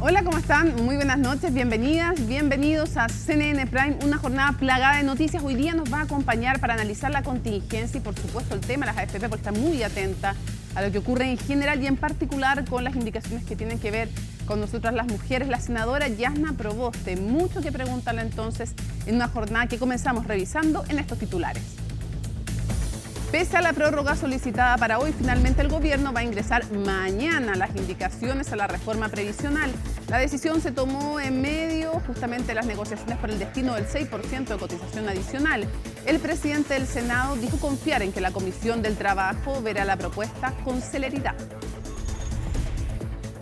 Hola, ¿cómo están? Muy buenas noches, bienvenidas, bienvenidos a CNN Prime, una jornada plagada de noticias. Hoy día nos va a acompañar para analizar la contingencia y por supuesto el tema de las AFP, porque está muy atenta a lo que ocurre en general y en particular con las indicaciones que tienen que ver con nosotras las mujeres. La senadora Yasna Proboste, mucho que preguntarle entonces en una jornada que comenzamos revisando en estos titulares. Pese a la prórroga solicitada para hoy, finalmente el gobierno va a ingresar mañana las indicaciones a la reforma previsional. La decisión se tomó en medio justamente de las negociaciones por el destino del 6% de cotización adicional. El presidente del Senado dijo confiar en que la Comisión del Trabajo verá la propuesta con celeridad.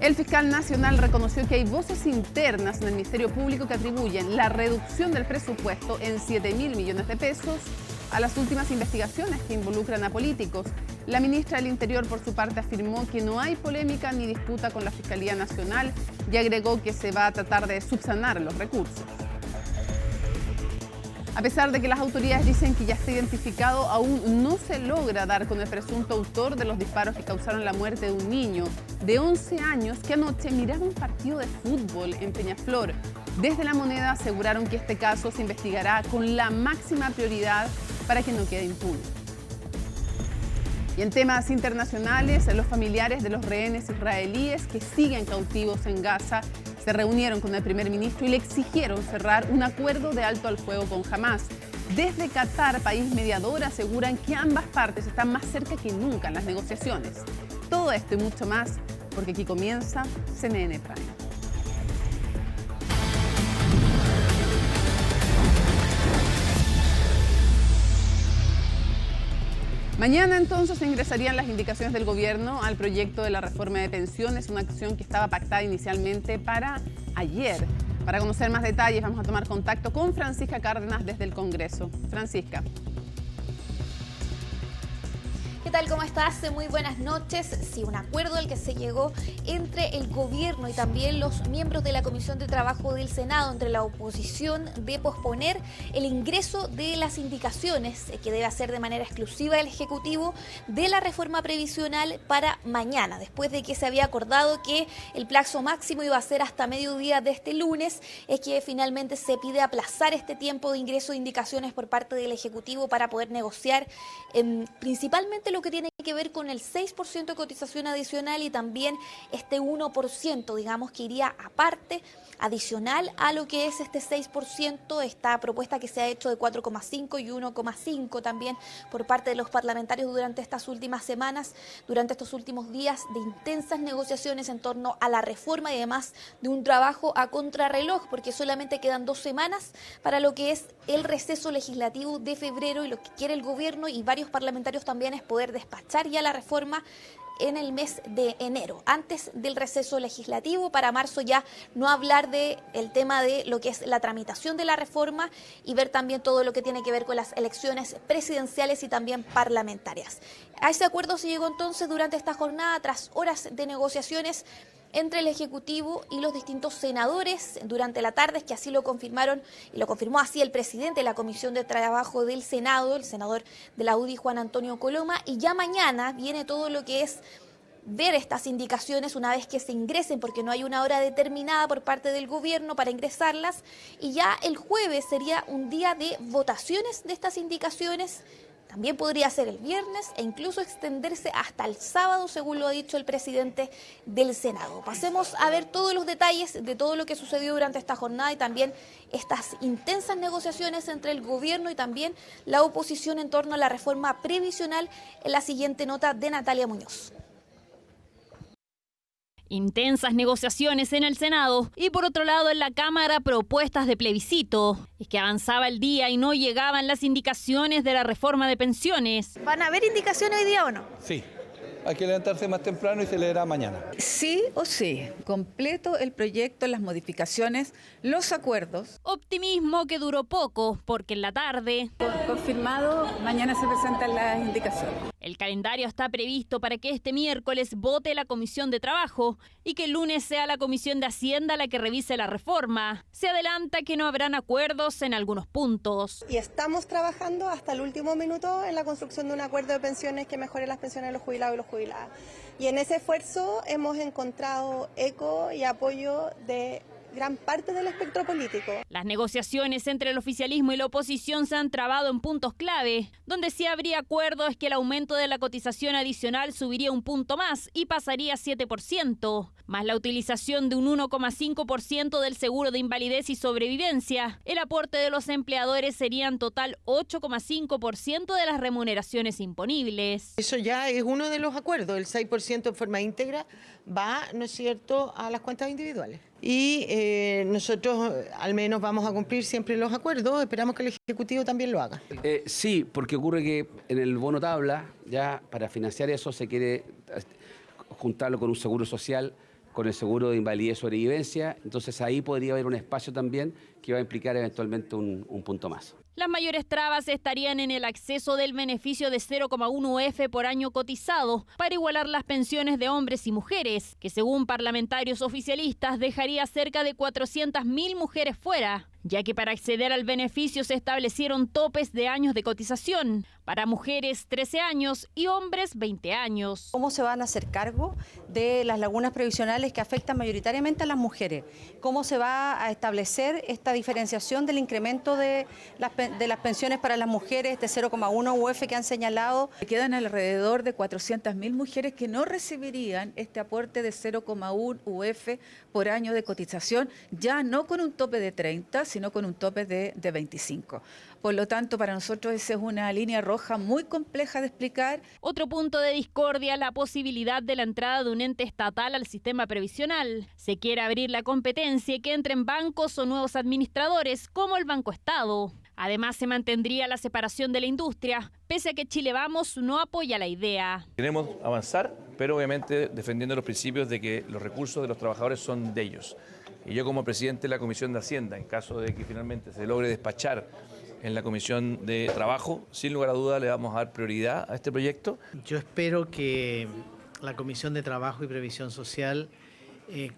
El fiscal nacional reconoció que hay voces internas en el Ministerio Público que atribuyen la reducción del presupuesto en 7.000 millones de pesos a las últimas investigaciones que involucran a políticos. La ministra del Interior, por su parte, afirmó que no hay polémica ni disputa con la Fiscalía Nacional y agregó que se va a tratar de subsanar los recursos. A pesar de que las autoridades dicen que ya está identificado, aún no se logra dar con el presunto autor de los disparos que causaron la muerte de un niño de 11 años que anoche miraba un partido de fútbol en Peñaflor. Desde La Moneda aseguraron que este caso se investigará con la máxima prioridad para que no quede impune. Y en temas internacionales, los familiares de los rehenes israelíes que siguen cautivos en Gaza se reunieron con el primer ministro y le exigieron cerrar un acuerdo de alto al fuego con Hamás. Desde Qatar, país mediador, aseguran que ambas partes están más cerca que nunca en las negociaciones. Todo esto y mucho más, porque aquí comienza CNN Prime. Mañana entonces ingresarían las indicaciones del gobierno al proyecto de la reforma de pensiones, una acción que estaba pactada inicialmente para ayer. Para conocer más detalles vamos a tomar contacto con Francisca Cárdenas desde el Congreso. Francisca. ¿Qué tal? ¿Cómo estás? Muy buenas noches. Sí, un acuerdo al que se llegó entre el gobierno y también los miembros de la Comisión de Trabajo del Senado, entre la oposición, de posponer el ingreso de las indicaciones que debe hacer de manera exclusiva el Ejecutivo de la reforma previsional para mañana, después de que se había acordado que el plazo máximo iba a ser hasta mediodía de este lunes. Es que finalmente se pide aplazar este tiempo de ingreso de indicaciones por parte del Ejecutivo para poder negociar principalmente lo que tiene que ver con el 6% de cotización adicional y también este 1%, digamos, que iría aparte, adicional a lo que es este 6%, esta propuesta que se ha hecho de 4,5 y 1,5 también por parte de los parlamentarios durante estas últimas semanas, durante estos últimos días de intensas negociaciones en torno a la reforma y además de un trabajo a contrarreloj, porque solamente quedan 2 semanas para lo que es el receso legislativo de febrero, y lo que quiere el gobierno y varios parlamentarios también es poder despachar ya la reforma en el mes de enero, antes del receso legislativo, para marzo ya no hablar del tema de lo que es la tramitación de la reforma y ver también todo lo que tiene que ver con las elecciones presidenciales y también parlamentarias. A ese acuerdo se llegó entonces durante esta jornada, tras horas de negociaciones entre el Ejecutivo y los distintos senadores durante la tarde, que así lo confirmaron, y lo confirmó así el presidente de la Comisión de Trabajo del Senado, el senador de la UDI, Juan Antonio Coloma, y ya mañana viene todo lo que es ver estas indicaciones una vez que se ingresen, porque no hay una hora determinada por parte del gobierno para ingresarlas, y ya el jueves sería un día de votaciones de estas indicaciones. También podría ser el viernes e incluso extenderse hasta el sábado, según lo ha dicho el presidente del Senado. Pasemos a ver todos los detalles de todo lo que sucedió durante esta jornada y también estas intensas negociaciones entre el gobierno y también la oposición en torno a la reforma previsional en la siguiente nota de Natalia Muñoz. Intensas negociaciones en el Senado y por otro lado en la Cámara propuestas de plebiscito. Es que avanzaba el día y no llegaban las indicaciones de la reforma de pensiones. ¿Van a haber indicaciones hoy día o no? Sí, hay que levantarse más temprano y se leerá mañana. Sí o sí, completo el proyecto, las modificaciones, los acuerdos. Optimismo que duró poco porque en la tarde... Confirmado, mañana se presentan las indicaciones. El calendario está previsto para que este miércoles vote la Comisión de Trabajo y que el lunes sea la Comisión de Hacienda la que revise la reforma. Se adelanta que no habrán acuerdos en algunos puntos. Y estamos trabajando hasta el último minuto en la construcción de un acuerdo de pensiones que mejore las pensiones de los jubilados y las jubiladas. Y en ese esfuerzo hemos encontrado eco y apoyo de gran parte del espectro político. Las negociaciones entre el oficialismo y la oposición se han trabado en puntos clave. Donde sí habría acuerdo es que el aumento de la cotización adicional subiría un punto más y pasaría a 7%, más la utilización de un 1,5% del seguro de invalidez y sobrevivencia. El aporte de los empleadores sería en total 8,5% de las remuneraciones imponibles. Eso ya es uno de los acuerdos, el 6% en forma íntegra va, ¿no es cierto?, a las cuentas individuales. Y nosotros al menos vamos a cumplir siempre los acuerdos, esperamos que el Ejecutivo también lo haga. Sí, porque ocurre que en el bono tabla, ya para financiar eso se quiere juntarlo con un seguro social, con el seguro de invalidez y sobrevivencia, entonces ahí podría haber un espacio también que va a implicar eventualmente un punto más. Las mayores trabas estarían en el acceso del beneficio de 0,1 UF por año cotizado para igualar las pensiones de hombres y mujeres, que según parlamentarios oficialistas dejaría cerca de 400.000 mujeres fuera, ya que para acceder al beneficio se establecieron topes de años de cotización, para mujeres 13 años y hombres 20 años. ¿Cómo se van a hacer cargo de las lagunas previsionales que afectan mayoritariamente a las mujeres? ¿Cómo se va a establecer esta diferenciación del incremento de las pensiones para las mujeres de 0,1 UF que han señalado? Quedan alrededor de 400.000 mujeres que no recibirían este aporte de 0,1 UF por año de cotización, ya no con un tope de 30, sino con un tope de 25. Por lo tanto, para nosotros esa es una línea roja muy compleja de explicar. Otro punto de discordia es la posibilidad de la entrada de un ente estatal al sistema previsional. Se quiere abrir la competencia y que entren bancos o nuevos administradores, como el Banco Estado. Además, se mantendría la separación de la industria, pese a que Chile Vamos no apoya la idea. Queremos avanzar, pero obviamente defendiendo los principios de que los recursos de los trabajadores son de ellos. Y yo como presidente de la Comisión de Hacienda, en caso de que finalmente se logre despachar en la Comisión de Trabajo, sin lugar a duda le vamos a dar prioridad a este proyecto. Yo espero que la Comisión de Trabajo y Previsión Social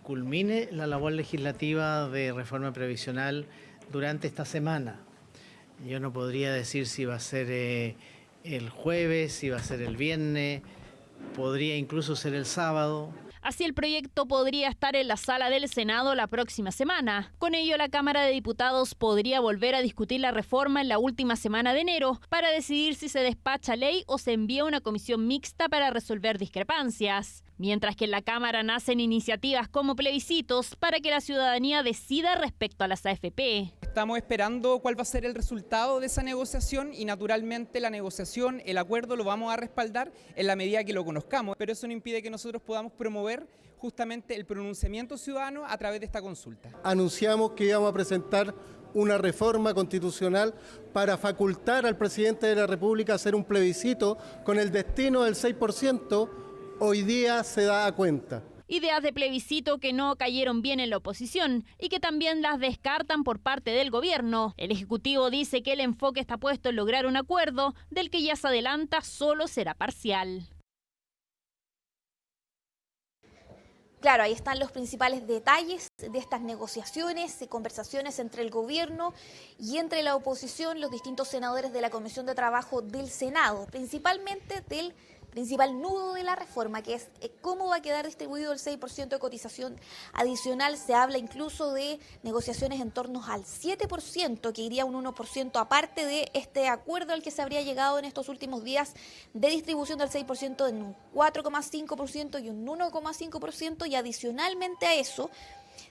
culmine la labor legislativa de reforma previsional durante esta semana. Yo no podría decir si va a ser el jueves, si va a ser el viernes, podría incluso ser el sábado. Así el proyecto podría estar en la sala del Senado la próxima semana. Con ello, la Cámara de Diputados podría volver a discutir la reforma en la última semana de enero para decidir si se despacha ley o se envía una comisión mixta para resolver discrepancias. Mientras que en la Cámara nacen iniciativas como plebiscitos para que la ciudadanía decida respecto a las AFP. Estamos esperando cuál va a ser el resultado de esa negociación y naturalmente la negociación, el acuerdo lo vamos a respaldar en la medida que lo conozcamos, pero eso no impide que nosotros podamos promover justamente el pronunciamiento ciudadano a través de esta consulta. Anunciamos que íbamos a presentar una reforma constitucional para facultar al presidente de la República a hacer un plebiscito con el destino del 6%, hoy día se da cuenta. Ideas de plebiscito que no cayeron bien en la oposición y que también las descartan por parte del gobierno. El Ejecutivo dice que el enfoque está puesto en lograr un acuerdo del que ya se adelanta solo será parcial. Claro, ahí están los principales detalles de estas negociaciones y conversaciones entre el gobierno y entre la oposición, los distintos senadores de la Comisión de Trabajo del Senado, principalmente del principal nudo de la reforma, que es cómo va a quedar distribuido el 6% de cotización adicional. Se habla incluso de negociaciones en torno al 7%, que iría un 1% aparte de este acuerdo al que se habría llegado en estos últimos días de distribución del 6% en un 4,5% y un 1,5%, y adicionalmente a eso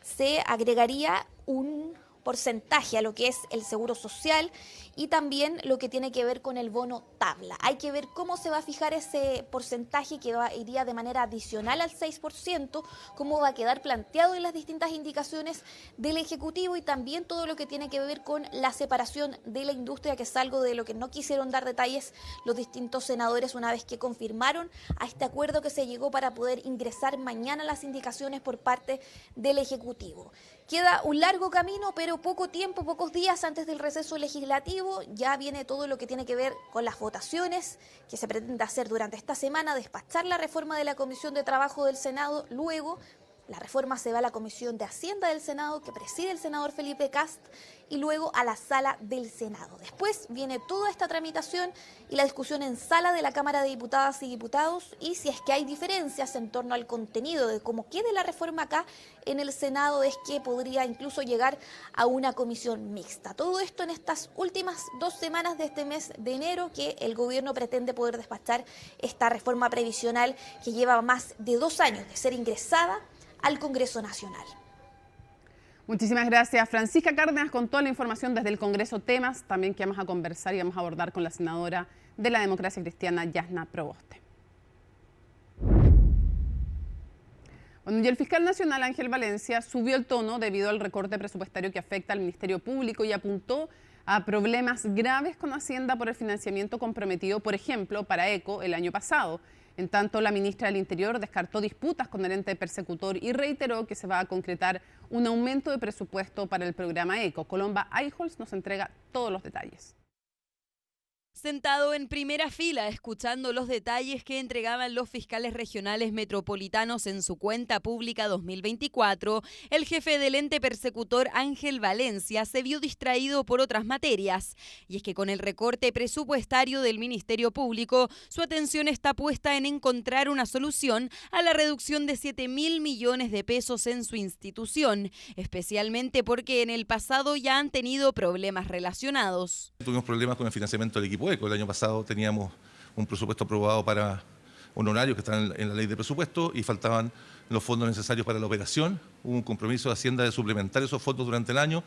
se agregaría un porcentaje a lo que es el seguro social y también lo que tiene que ver con el bono tabla. Hay que ver cómo se va a fijar ese porcentaje que iría de manera adicional al 6%, cómo va a quedar planteado en las distintas indicaciones del Ejecutivo y también todo lo que tiene que ver con la separación de la industria, que es algo de lo que no quisieron dar detalles los distintos senadores una vez que confirmaron a este acuerdo que se llegó para poder ingresar mañana las indicaciones por parte del Ejecutivo. Queda un largo camino, pero poco tiempo, pocos días antes del receso legislativo. Ejecutivo ya viene todo lo que tiene que ver con las votaciones que se pretende hacer durante esta semana, despachar la reforma de la Comisión de Trabajo del Senado, luego la reforma se va a la Comisión de Hacienda del Senado, que preside el senador Felipe Kast, y luego a la Sala del Senado. Después viene toda esta tramitación y la discusión en Sala de la Cámara de Diputadas y Diputados, y si es que hay diferencias en torno al contenido de cómo quede la reforma acá en el Senado, es que podría incluso llegar a una comisión mixta. Todo esto en estas últimas 2 semanas de este mes de enero, que el gobierno pretende poder despachar esta reforma previsional que lleva más de 2 años de ser ingresada al Congreso Nacional. Muchísimas gracias, Francisca Cárdenas, con toda la información desde el Congreso, temas también que vamos a conversar y vamos a abordar con la senadora de la Democracia Cristiana, Yasna Proboste. Bueno, y el fiscal nacional Ángel Valencia subió el tono debido al recorte presupuestario que afecta al Ministerio Público y apuntó a problemas graves con Hacienda por el financiamiento comprometido, por ejemplo, para ECO el año pasado. En tanto, la ministra del Interior descartó disputas con el ente persecutor y reiteró que se va a concretar un aumento de presupuesto para el programa ECO. Colomba Eichholz nos entrega todos los detalles. Sentado en primera fila, escuchando los detalles que entregaban los fiscales regionales metropolitanos en su cuenta pública 2024, el jefe del ente persecutor Ángel Valencia se vio distraído por otras materias. Y es que con el recorte presupuestario del Ministerio Público, su atención está puesta en encontrar una solución a la reducción de 7.000 millones de pesos en su institución, especialmente porque en el pasado ya han tenido problemas relacionados. Tuvimos problemas con el financiamiento del equipo ECO. El año pasado teníamos un presupuesto aprobado para honorarios que están en la ley de presupuesto y faltaban los fondos necesarios para la operación. Hubo un compromiso de Hacienda de suplementar esos fondos durante el año.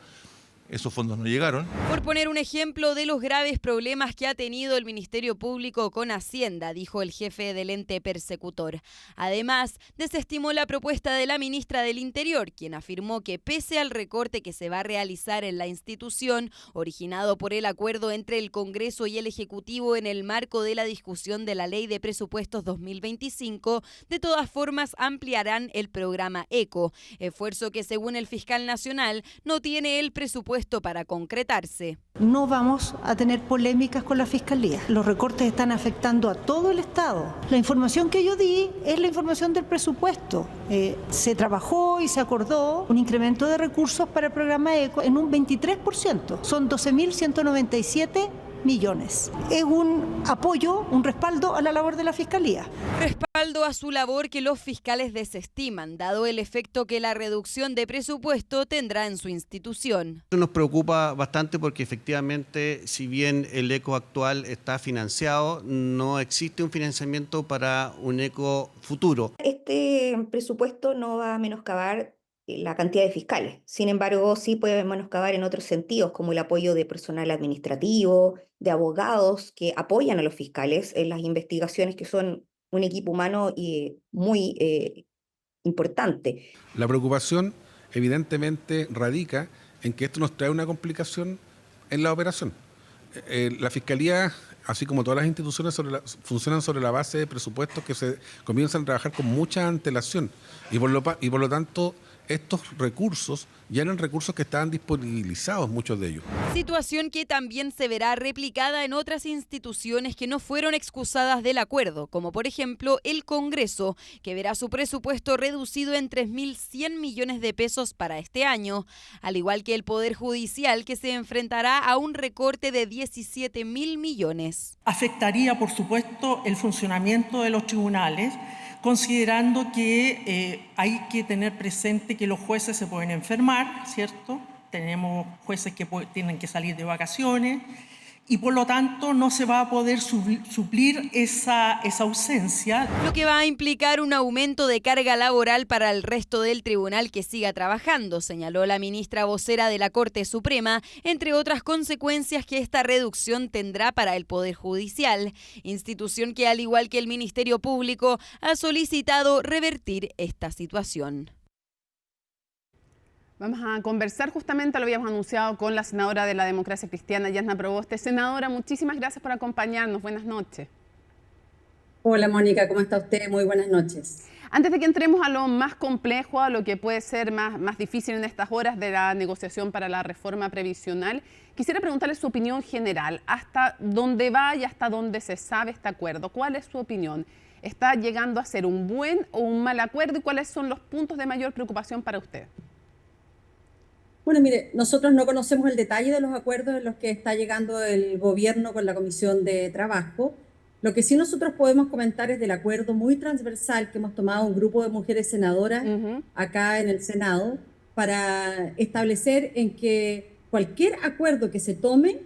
Esos fondos no llegaron. Por poner un ejemplo de los graves problemas que ha tenido el Ministerio Público con Hacienda, dijo el jefe del ente persecutor. Además, desestimó la propuesta de la ministra del Interior, quien afirmó que pese al recorte que se va a realizar en la institución, originado por el acuerdo entre el Congreso y el Ejecutivo en el marco de la discusión de la Ley de Presupuestos 2025, de todas formas ampliarán el programa ECO, esfuerzo que según el fiscal nacional no tiene el presupuesto para concretarse. No vamos a tener polémicas con la Fiscalía. Los recortes están afectando a todo el Estado. La información que yo di es la información del presupuesto. Se trabajó y se acordó un incremento de recursos para el programa ECO en un 23%. Son 12.197 millones. Es un apoyo, un respaldo a la labor de la Fiscalía. Respaldo a su labor que los fiscales desestiman, dado el efecto que la reducción de presupuesto tendrá en su institución. Esto nos preocupa bastante porque efectivamente, si bien el ECO actual está financiado, no existe un financiamiento para un ECO futuro. Este presupuesto no va a menoscabar la cantidad de fiscales. Sin embargo, sí puede menoscabar en otros sentidos, como el apoyo de personal administrativo, de abogados que apoyan a los fiscales en las investigaciones, que son un equipo humano muy importante. La preocupación evidentemente radica en que esto nos trae una complicación en la operación. La Fiscalía, así como todas las instituciones, funcionan sobre la base de presupuestos que se comienzan a trabajar con mucha antelación y por lo tanto estos recursos ya eran recursos que estaban disponibilizados, muchos de ellos. Situación que también se verá replicada en otras instituciones que no fueron excusadas del acuerdo, como por ejemplo el Congreso, que verá su presupuesto reducido en 3.100 millones de pesos para este año, al igual que el Poder Judicial, que se enfrentará a un recorte de 17.000 millones. Afectaría, por supuesto, el funcionamiento de los tribunales, considerando que hay que tener presente que los jueces se pueden enfermar, ¿cierto? Tenemos jueces que tienen que salir de vacaciones y por lo tanto no se va a poder suplir esa ausencia. Lo que va a implicar un aumento de carga laboral para el resto del tribunal que siga trabajando, señaló la ministra vocera de la Corte Suprema, entre otras consecuencias que esta reducción tendrá para el Poder Judicial, institución que al igual que el Ministerio Público ha solicitado revertir esta situación. Vamos a conversar justamente, lo habíamos anunciado, con la senadora de la Democracia Cristiana, Yasna Proboste. Senadora, muchísimas gracias por acompañarnos. Buenas noches. Hola Mónica, ¿cómo está usted? Muy buenas noches. Antes de que entremos a lo más complejo, a lo que puede ser más difícil en estas horas de la negociación para la reforma previsional, quisiera preguntarle su opinión general, hasta dónde va y hasta dónde se sabe este acuerdo. ¿Cuál es su opinión? ¿Está llegando a ser un buen o un mal acuerdo y cuáles son los puntos de mayor preocupación para usted? Bueno, mire, nosotros no conocemos el detalle de los acuerdos en los que está llegando el gobierno con la Comisión de Trabajo. Lo que sí nosotros podemos comentar es del acuerdo muy transversal que hemos tomado un grupo de mujeres senadoras acá en el Senado para establecer en que cualquier acuerdo que se tome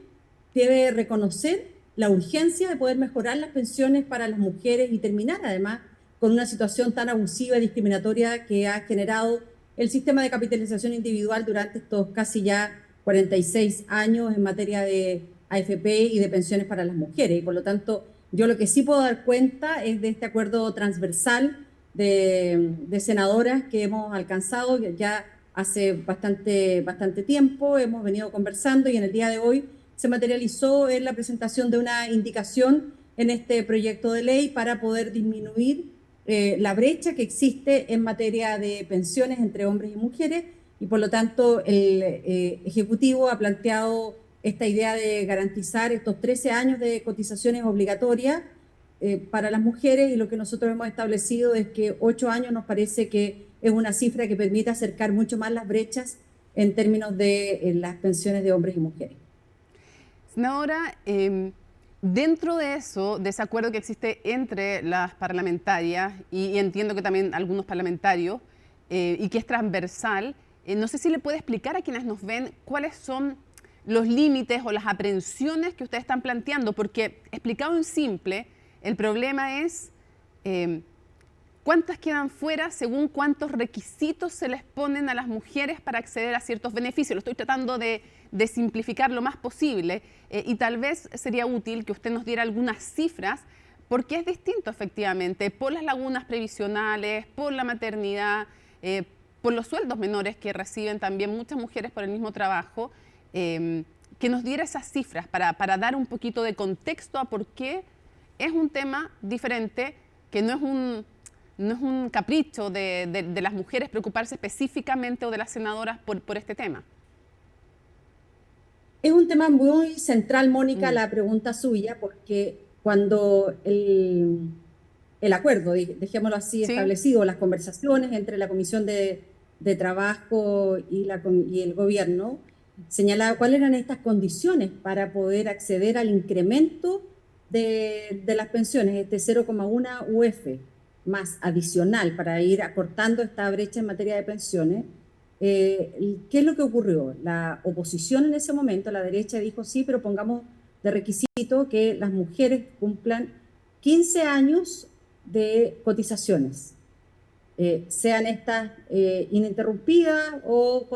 debe reconocer la urgencia de poder mejorar las pensiones para las mujeres y terminar además con una situación tan abusiva y discriminatoria que ha generado el sistema de capitalización individual durante estos casi ya 46 años en materia de AFP y de pensiones para las mujeres. Y por lo tanto, yo lo que sí puedo dar cuenta es de este acuerdo transversal de senadoras que hemos alcanzado ya hace bastante tiempo, hemos venido conversando y en el día de hoy se materializó en la presentación de una indicación en este proyecto de ley para poder disminuir la brecha que existe en materia de pensiones entre hombres y mujeres y por lo tanto el Ejecutivo ha planteado esta idea de garantizar estos 13 años de cotizaciones obligatorias para las mujeres y lo que nosotros hemos establecido es que 8 años nos parece que es una cifra que permite acercar mucho más las brechas en términos de las pensiones de hombres y mujeres. Senadora, dentro de eso, de ese acuerdo que existe entre las parlamentarias y entiendo que también algunos parlamentarios y que es transversal, no sé si le puede explicar a quienes nos ven cuáles son los límites o las aprehensiones que ustedes están planteando, porque explicado en simple, el problema es cuántas quedan fuera según cuántos requisitos se les ponen a las mujeres para acceder a ciertos beneficios. Lo estoy tratando de simplificar lo más posible y tal vez sería útil que usted nos diera algunas cifras, porque es distinto efectivamente por las lagunas previsionales, por la maternidad, por los sueldos menores que reciben también muchas mujeres por el mismo trabajo, que nos diera esas cifras para dar un poquito de contexto a por qué es un tema diferente, que no es un capricho de las mujeres preocuparse específicamente o de las senadoras por este tema. Es un tema muy central, Mónica, la pregunta suya, porque cuando el acuerdo, dejémoslo así, establecido, las conversaciones entre la Comisión de Trabajo y el gobierno, señalaba cuáles eran estas condiciones para poder acceder al incremento de las pensiones, este 0,1 UF más adicional para ir acortando esta brecha en materia de pensiones. ¿Qué es lo que ocurrió? La oposición en ese momento, la derecha dijo sí, pero pongamos de requisito que las mujeres cumplan 15 años de cotizaciones, sean estas ininterrumpidas o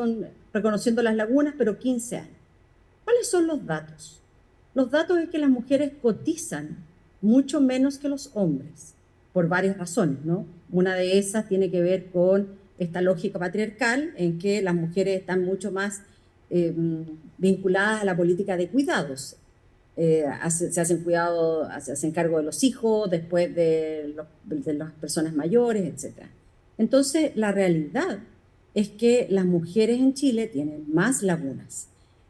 reconociendo las lagunas, pero 15 años. ¿Cuáles son los datos? Los datos es que las mujeres cotizan mucho menos que los hombres, por varias razones, ¿no? Una de esas tiene que ver con esta lógica patriarcal en que las mujeres están mucho más vinculadas a la política de cuidados. Se hacen cargo de los hijos, después de las personas mayores, etc. Entonces, la realidad es que las mujeres en Chile tienen más lagunas.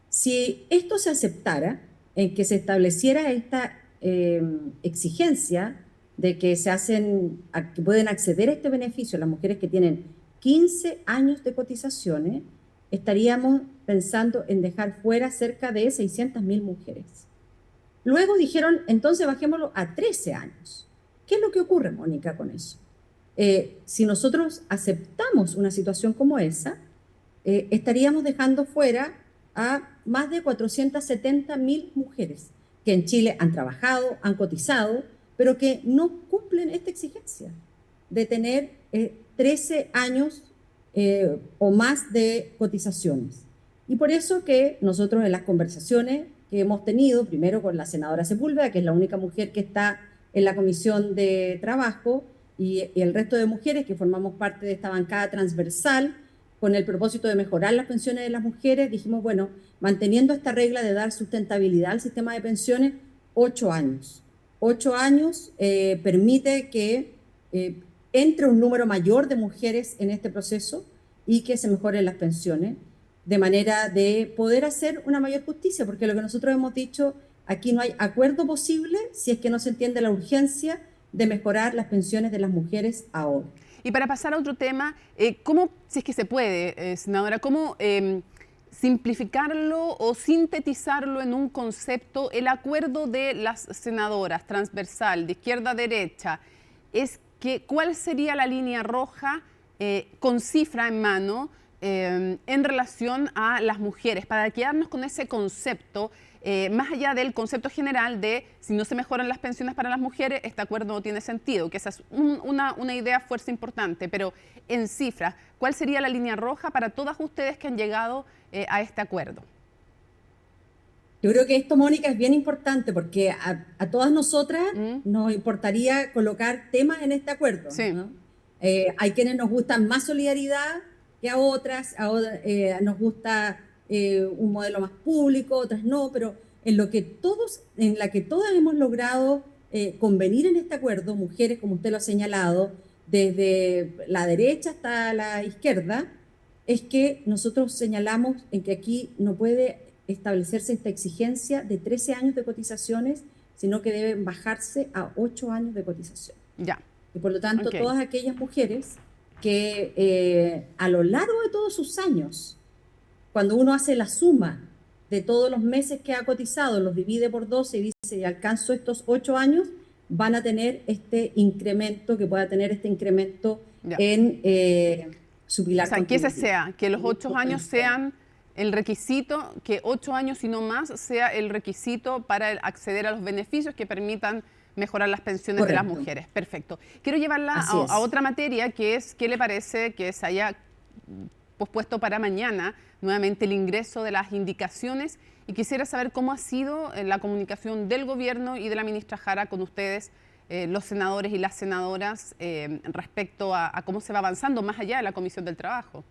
Si esto se aceptara, en que se estableciera esta exigencia de que que pueden acceder a este beneficio las mujeres que tienen 15 años de cotizaciones, estaríamos pensando en dejar fuera cerca de 600.000 mujeres. Luego dijeron, entonces bajémoslo a 13 años. ¿Qué es lo que ocurre, Mónica, con eso? Si nosotros aceptamos una situación como esa, estaríamos dejando fuera a más de 470.000 mujeres que en Chile han trabajado, han cotizado, pero que no cumplen esta exigencia de tener 13 años o más de cotizaciones. Y por eso que nosotros en las conversaciones que hemos tenido, primero con la senadora Sepúlveda, que es la única mujer que está en la Comisión de Trabajo, y el resto de mujeres que formamos parte de esta bancada transversal, con el propósito de mejorar las pensiones de las mujeres, dijimos, bueno, manteniendo esta regla de dar sustentabilidad al sistema de pensiones, 8 años. 8 años permite que entre un número mayor de mujeres en este proceso y que se mejoren las pensiones, de manera de poder hacer una mayor justicia, porque lo que nosotros hemos dicho, aquí no hay acuerdo posible si es que no se entiende la urgencia de mejorar las pensiones de las mujeres ahora. Y para pasar a otro tema, ¿cómo, si es que se puede, senadora, cómo simplificarlo o sintetizarlo en un concepto, el acuerdo de las senadoras transversal, de izquierda a derecha, es que cuál sería la línea roja con cifra en mano en relación a las mujeres, para quedarnos con ese concepto, más allá del concepto general de si no se mejoran las pensiones para las mujeres, este acuerdo no tiene sentido, que esa es una idea fuerza importante, pero en cifras, ¿cuál sería la línea roja para todas ustedes que han llegado a este acuerdo? Yo creo que esto, Mónica, es bien importante porque a todas nosotras nos importaría colocar temas en este acuerdo, sí, ¿no? Hay quienes nos gustan más solidaridad que a otras, nos gusta un modelo más público, otras no, pero en la que todas hemos logrado convenir en este acuerdo, mujeres, como usted lo ha señalado, desde la derecha hasta la izquierda, es que nosotros señalamos en que aquí no puede establecerse esta exigencia de 13 años de cotizaciones, sino que deben bajarse a 8 años de cotización. Ya. Y por lo tanto, todas aquellas mujeres que a lo largo de todos sus años, cuando uno hace la suma de todos los meses que ha cotizado, los divide por 12 y dice, y alcanzo estos 8 años, van a tener este incremento, que pueda tener este incremento en su pilar. O sea, que ese sea, que los 8 años sean el requisito, que 8 años y no más sea el requisito para acceder a los beneficios que permitan mejorar las pensiones de las mujeres. Perfecto. Quiero llevarla a otra materia, que es, ¿qué le parece que se haya pospuesto para mañana nuevamente el ingreso de las indicaciones? Y quisiera saber cómo ha sido la comunicación del gobierno y de la ministra Jara con ustedes, los senadores y las senadoras, respecto a cómo se va avanzando más allá de la Comisión del Trabajo.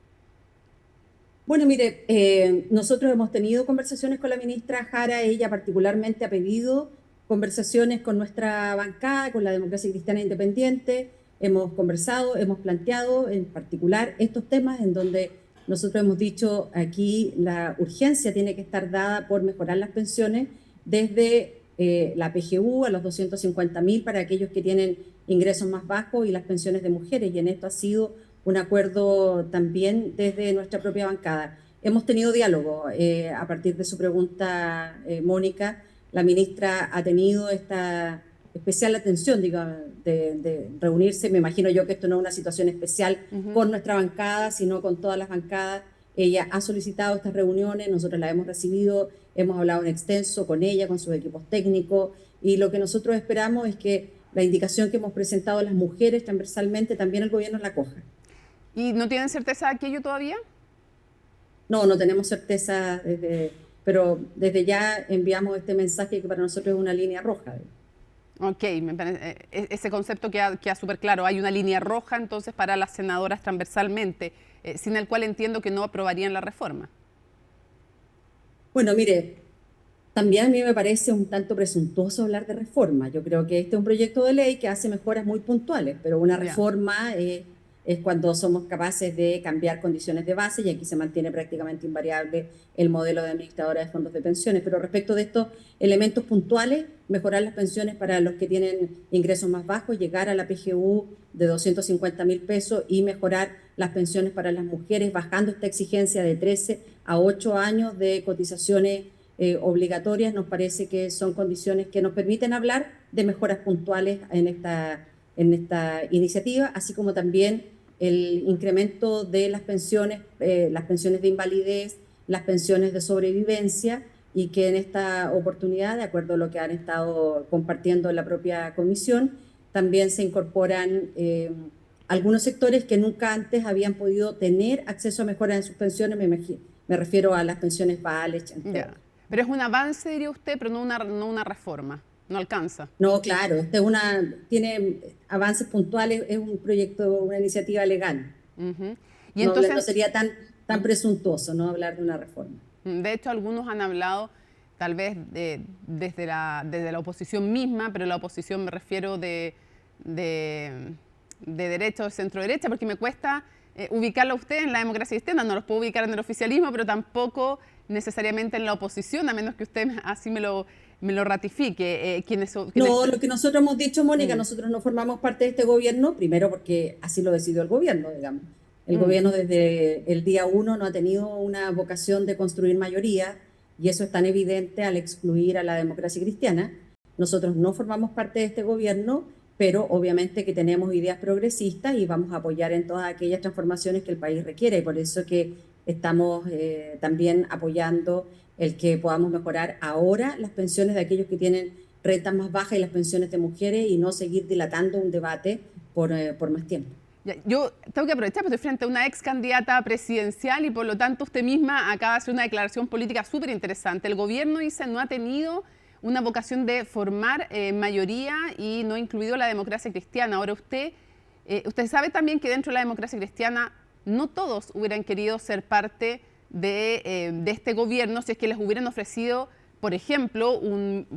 Bueno, mire, nosotros hemos tenido conversaciones con la ministra Jara. Ella particularmente ha pedido conversaciones con nuestra bancada, con la Democracia Cristiana Independiente. Hemos conversado, hemos planteado en particular estos temas en donde nosotros hemos dicho aquí la urgencia tiene que estar dada por mejorar las pensiones desde la PGU a los 250.000 para aquellos que tienen ingresos más bajos y las pensiones de mujeres. Y en esto ha sido un acuerdo también desde nuestra propia bancada. Hemos tenido diálogo a partir de su pregunta, Mónica. La ministra ha tenido esta especial atención, digamos, de reunirse. Me imagino yo que esto no es una situación especial con nuestra bancada, sino con todas las bancadas. Ella ha solicitado estas reuniones, nosotros las hemos recibido, hemos hablado en extenso con ella, con sus equipos técnicos, y lo que nosotros esperamos es que la indicación que hemos presentado a las mujeres transversalmente, también el gobierno la coja. ¿Y no tienen certeza de aquello todavía? No, no tenemos certeza, pero desde ya enviamos este mensaje que para nosotros es una línea roja. Ok, me parece, ese concepto queda súper claro. Hay una línea roja entonces para las senadoras transversalmente, sin el cual entiendo que no aprobarían la reforma. Bueno, mire, también a mí me parece un tanto presuntuoso hablar de reforma. Yo creo que este es un proyecto de ley que hace mejoras muy puntuales, pero una reforma es cuando somos capaces de cambiar condiciones de base, y aquí se mantiene prácticamente invariable el modelo de administradora de fondos de pensiones. Pero respecto de estos elementos puntuales, mejorar las pensiones para los que tienen ingresos más bajos, llegar a la PGU de 250.000 pesos y mejorar las pensiones para las mujeres, bajando esta exigencia de 13 a 8 años de cotizaciones obligatorias, nos parece que son condiciones que nos permiten hablar de mejoras puntuales en esta iniciativa, así como también el incremento de las pensiones de invalidez, las pensiones de sobrevivencia, y que en esta oportunidad, de acuerdo a lo que han estado compartiendo en la propia comisión, también se incorporan algunos sectores que nunca antes habían podido tener acceso a mejoras en sus pensiones. Me refiero a las pensiones Valech. Pero es un avance, diría usted, pero no una reforma. No alcanza. No, claro, tiene avances puntuales, es un proyecto, una iniciativa legal. Y entonces, no sería tan presuntuoso no hablar de una reforma. De hecho, algunos han hablado, tal vez desde la oposición misma, pero la oposición me refiero de de derecha o de centro derecha, porque me cuesta ubicarlo a usted en la democracia cristiana. No los puedo ubicar en el oficialismo, pero tampoco necesariamente en la oposición, a menos que usted así me lo ratifique. No, lo que nosotros hemos dicho, Mónica, nosotros no formamos parte de este gobierno, primero porque así lo decidió el gobierno, digamos. El gobierno desde el día 1 no ha tenido una vocación de construir mayoría, y eso es tan evidente al excluir a la democracia cristiana. Nosotros no formamos parte de este gobierno, pero obviamente que tenemos ideas progresistas y vamos a apoyar en todas aquellas transformaciones que el país requiere, y por eso que estamos también apoyando el que podamos mejorar ahora las pensiones de aquellos que tienen rentas más bajas y las pensiones de mujeres, y no seguir dilatando un debate por más tiempo. Yo tengo que aprovechar porque estoy frente a una ex candidata presidencial y por lo tanto usted misma acaba de hacer una declaración política súper interesante. El gobierno, dice, no ha tenido una vocación de formar mayoría y no ha incluido la democracia cristiana. Ahora usted sabe también que dentro de la democracia cristiana no todos hubieran querido ser parte de este gobierno si es que les hubieran ofrecido, por ejemplo,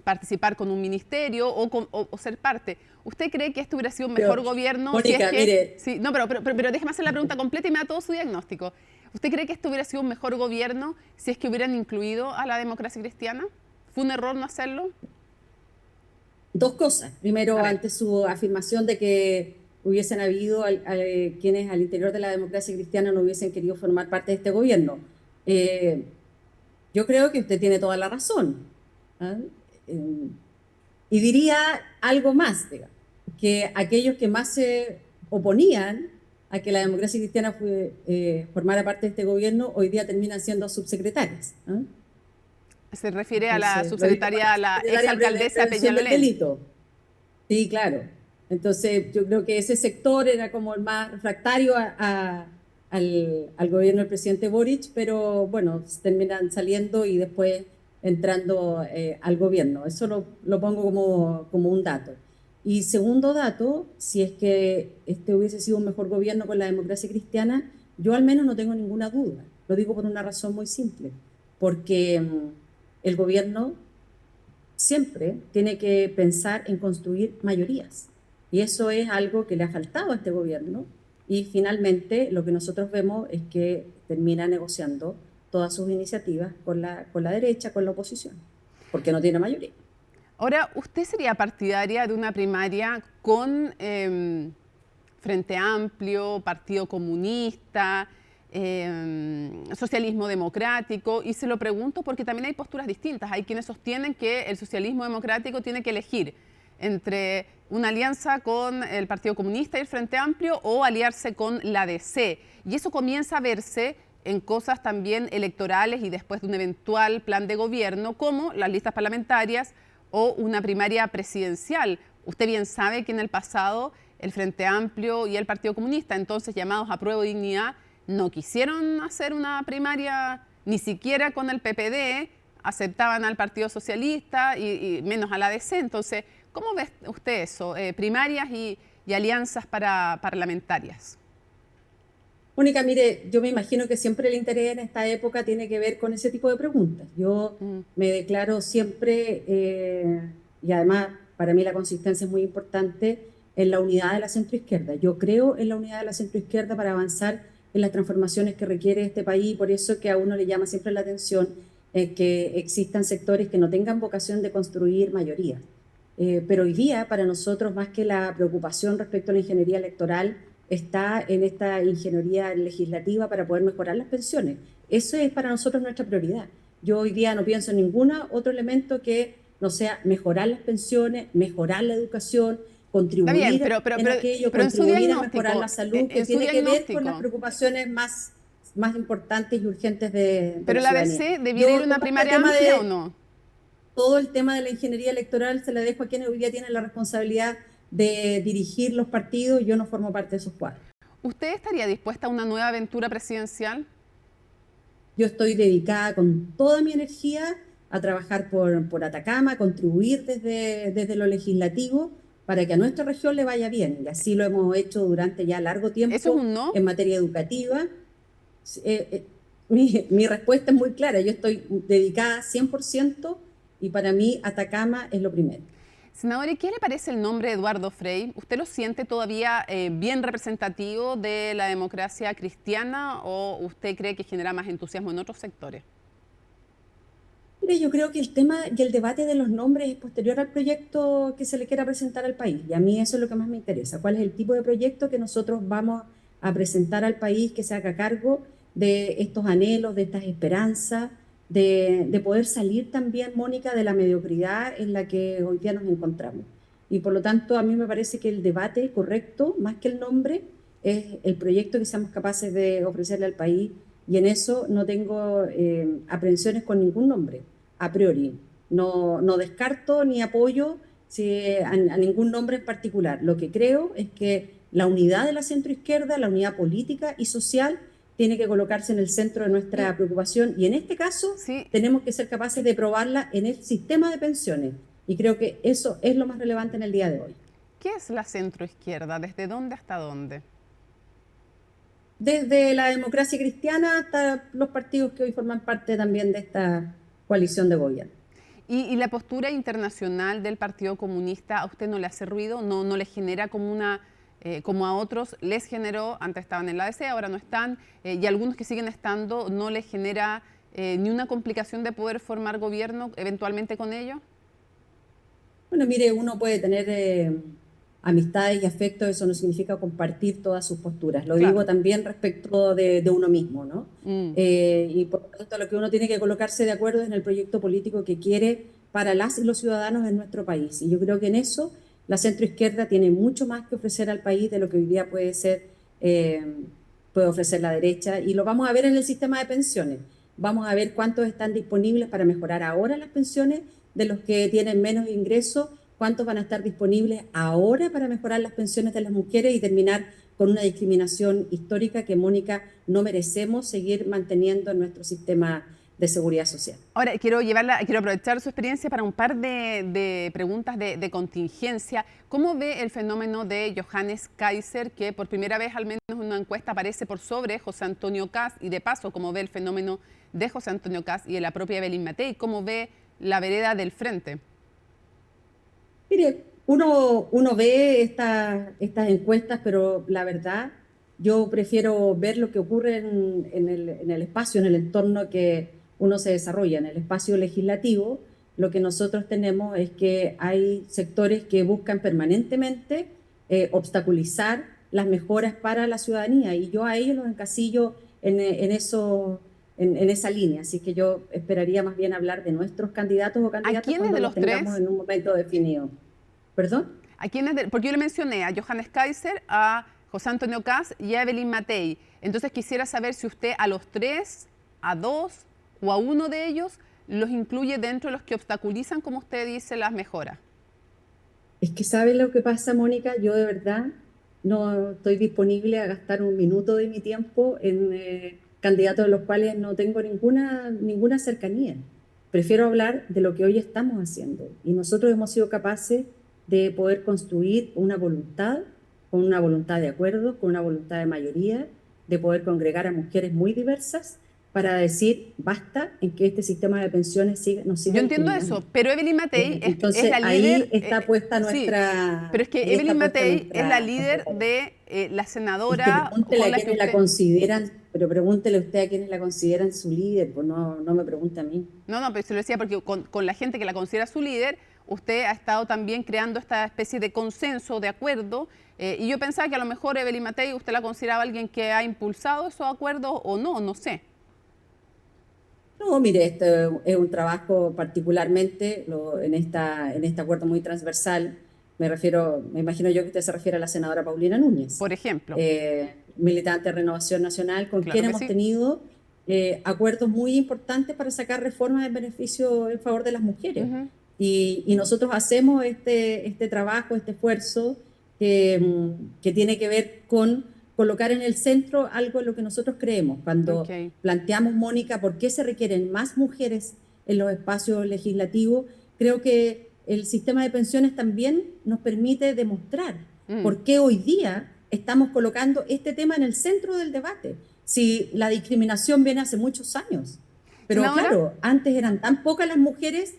participar con un ministerio o ser parte. ¿Usted cree que este hubiera sido un mejor gobierno? Mónica, si es que, mire. sí, no, pero déjeme hacer la pregunta completa y me da todo su diagnóstico. ¿Usted cree que este hubiera sido un mejor gobierno si es que hubieran incluido a la democracia cristiana? ¿Fue un error no hacerlo? Dos cosas. Primero, ante su afirmación de que hubiesen habido quienes al interior de la democracia cristiana no hubiesen querido formar parte de este gobierno. Yo creo que usted tiene toda la razón. Y diría algo más, digamos, que aquellos que más se oponían a que la democracia cristiana formara parte de este gobierno, hoy día terminan siendo subsecretarias. Se refiere a la subsecretaria, a la exalcaldesa Peñalolén. Sí, claro. Entonces, yo creo que ese sector era como el más refractario al gobierno del presidente Boric, pero bueno, terminan saliendo y después entrando al gobierno. Eso lo pongo como un dato. Y segundo dato, si es que este hubiese sido un mejor gobierno con la democracia cristiana, yo al menos no tengo ninguna duda. Lo digo por una razón muy simple, porque el gobierno siempre tiene que pensar en construir mayorías. Y eso es algo que le ha faltado a este gobierno, y finalmente lo que nosotros vemos es que termina negociando todas sus iniciativas con la derecha, con la oposición, porque no tiene mayoría. Ahora, ¿usted sería partidaria de una primaria con Frente Amplio, Partido Comunista, Socialismo Democrático? Y se lo pregunto porque también hay posturas distintas. Hay quienes sostienen que el socialismo democrático tiene que elegir entre una alianza con el Partido Comunista y el Frente Amplio o aliarse con la DC. Y eso comienza a verse en cosas también electorales y después de un eventual plan de gobierno, como las listas parlamentarias o una primaria presidencial. Usted bien sabe que en el pasado el Frente Amplio y el Partido Comunista, entonces llamados a Prueba de Dignidad, no quisieron hacer una primaria ni siquiera con el PPD, aceptaban al Partido Socialista y menos a la DC. Entonces, ¿cómo ve usted eso? Primarias y alianzas parlamentarias. Mónica, mire, yo me imagino que siempre el interés en esta época tiene que ver con ese tipo de preguntas. Yo me declaro siempre, y además para mí la consistencia es muy importante, en la unidad de la centroizquierda. Yo creo en la unidad de la centroizquierda para avanzar en las transformaciones que requiere este país, y por eso que a uno le llama siempre la atención que existan sectores que no tengan vocación de construir mayoría. Pero hoy día, para nosotros, más que la preocupación respecto a la ingeniería electoral, está en esta ingeniería legislativa para poder mejorar las pensiones. Eso es para nosotros nuestra prioridad. Yo hoy día no pienso en ningún otro elemento que no sea mejorar las pensiones, mejorar la educación, contribuir bien, pero aquello, contribuir a mejorar la salud, que tiene que ver con las preocupaciones más importantes y urgentes de Pero la DC debiera ir una primaria amplia o no. Todo el tema de la ingeniería electoral se la dejo a quienes hoy día tienen la responsabilidad de dirigir los partidos, y yo no formo parte de esos cuadros. ¿Usted estaría dispuesta a una nueva aventura presidencial? Yo estoy dedicada con toda mi energía a trabajar por Atacama, a contribuir desde lo legislativo para que a nuestra región le vaya bien. Y así lo hemos hecho durante ya largo tiempo. ¿Eso es un no? En materia educativa. Mi respuesta es muy clara. Yo estoy dedicada 100% y para mí Atacama es lo primero. Senadora, ¿y qué le parece el nombre de Eduardo Frei? ¿Usted lo siente todavía bien representativo de la democracia cristiana o usted cree que genera más entusiasmo en otros sectores? Mire, yo creo que el tema y el debate de los nombres es posterior al proyecto que se le quiera presentar al país. Y a mí eso es lo que más me interesa. ¿Cuál es el tipo de proyecto que nosotros vamos a presentar al país que se haga cargo de estos anhelos, de estas esperanzas, de poder salir también, Mónica, de la mediocridad en la que hoy día nos encontramos? Y por lo tanto, a mí me parece que el debate correcto, más que el nombre, es el proyecto que seamos capaces de ofrecerle al país. Y en eso no tengo aprehensiones con ningún nombre, a priori. No descarto ni apoyo a ningún nombre en particular. Lo que creo es que la unidad de la centroizquierda, la unidad política y social, tiene que colocarse en el centro de nuestra preocupación. Y en este caso, tenemos que ser capaces de probarla en el sistema de pensiones. Y creo que eso es lo más relevante en el día de hoy. ¿Qué es la centroizquierda? ¿Desde dónde hasta dónde? Desde la democracia cristiana hasta los partidos que hoy forman parte también de esta coalición de gobierno. ¿Y la postura internacional del Partido Comunista a usted no le hace ruido? ¿No le genera como como a otros les generó, antes estaban en la ADC, ahora no están, y algunos que siguen estando, no les genera ni una complicación de poder formar gobierno eventualmente con ellos? Bueno, mire, uno puede tener amistades y afectos, eso no significa compartir todas sus posturas. Lo digo también respecto de uno mismo, ¿no? Y por lo tanto, lo que uno tiene que colocarse de acuerdo es en el proyecto político que quiere para las y los ciudadanos en nuestro país. Y yo creo que en eso la centroizquierda tiene mucho más que ofrecer al país de lo que hoy día puede ofrecer la derecha. Y lo vamos a ver en el sistema de pensiones. Vamos a ver cuántos están disponibles para mejorar ahora las pensiones de los que tienen menos ingresos, cuántos van a estar disponibles ahora para mejorar las pensiones de las mujeres y terminar con una discriminación histórica que, Mónica, no merecemos seguir manteniendo en nuestro sistema de seguridad social. Ahora, quiero aprovechar su experiencia para un par de preguntas de contingencia. ¿Cómo ve el fenómeno de Johannes Kaiser, que por primera vez, al menos en una encuesta, aparece por sobre José Antonio Kast? Y de paso, ¿cómo ve el fenómeno de José Antonio Kast y de la propia Evelyn Matei? ¿Cómo ve la vereda del frente? Mire, uno ve estas encuestas, pero la verdad, yo prefiero ver lo que ocurre en el espacio, en el entorno que uno se desarrolla. En el espacio legislativo, lo que nosotros tenemos es que hay sectores que buscan permanentemente obstaculizar las mejoras para la ciudadanía, y yo a ellos los encasillo en esa línea. Así que yo esperaría más bien hablar de nuestros candidatos o candidatas cuando los tengamos en un momento definido. ¿Perdón? ¿A quiénes? Porque yo le mencioné a Johannes Kaiser, a José Antonio Kast y a Evelyn Matei. Entonces quisiera saber si usted a los tres, a dos o a uno de ellos los incluye dentro de los que obstaculizan, como usted dice, las mejoras. Es que ¿sabe lo que pasa, Mónica? Yo de verdad no estoy disponible a gastar un minuto de mi tiempo en candidatos de los cuales no tengo ninguna cercanía. Prefiero hablar de lo que hoy estamos haciendo. Y nosotros hemos sido capaces de poder construir una voluntad, con una voluntad de acuerdo, con una voluntad de mayoría, de poder congregar a mujeres muy diversas para decir basta en que este sistema de pensiones nos siga. Yo entiendo eso, pero Evelyn Matei entonces, es la líder. Ahí está puesta nuestra. Sí, pero es que Evelyn Matei es la líder de la senadora. Pregúntele a quienes la consideran, pero pregúntele usted a quienes la consideran su líder, pues no me pregunte a mí. No, pero se lo decía porque con la gente que la considera su líder, usted ha estado también creando esta especie de consenso, de acuerdo, y yo pensaba que a lo mejor Evelyn Matei usted la consideraba alguien que ha impulsado esos acuerdos o no sé. No, mire, esto es un trabajo particularmente en este acuerdo muy transversal. Me imagino yo que usted se refiere a la senadora Paulina Núñez. Por ejemplo. Militante de Renovación Nacional, con quien hemos tenido acuerdos muy importantes para sacar reformas en beneficio en favor de las mujeres. Y nosotros hacemos este trabajo, este esfuerzo que tiene que ver con colocar en el centro algo en lo que nosotros creemos. Cuando planteamos, Mónica, por qué se requieren más mujeres en los espacios legislativos, creo que el sistema de pensiones también nos permite demostrar por qué hoy día estamos colocando este tema en el centro del debate. Si la discriminación viene hace muchos años, pero claro, antes eran tan pocas las mujeres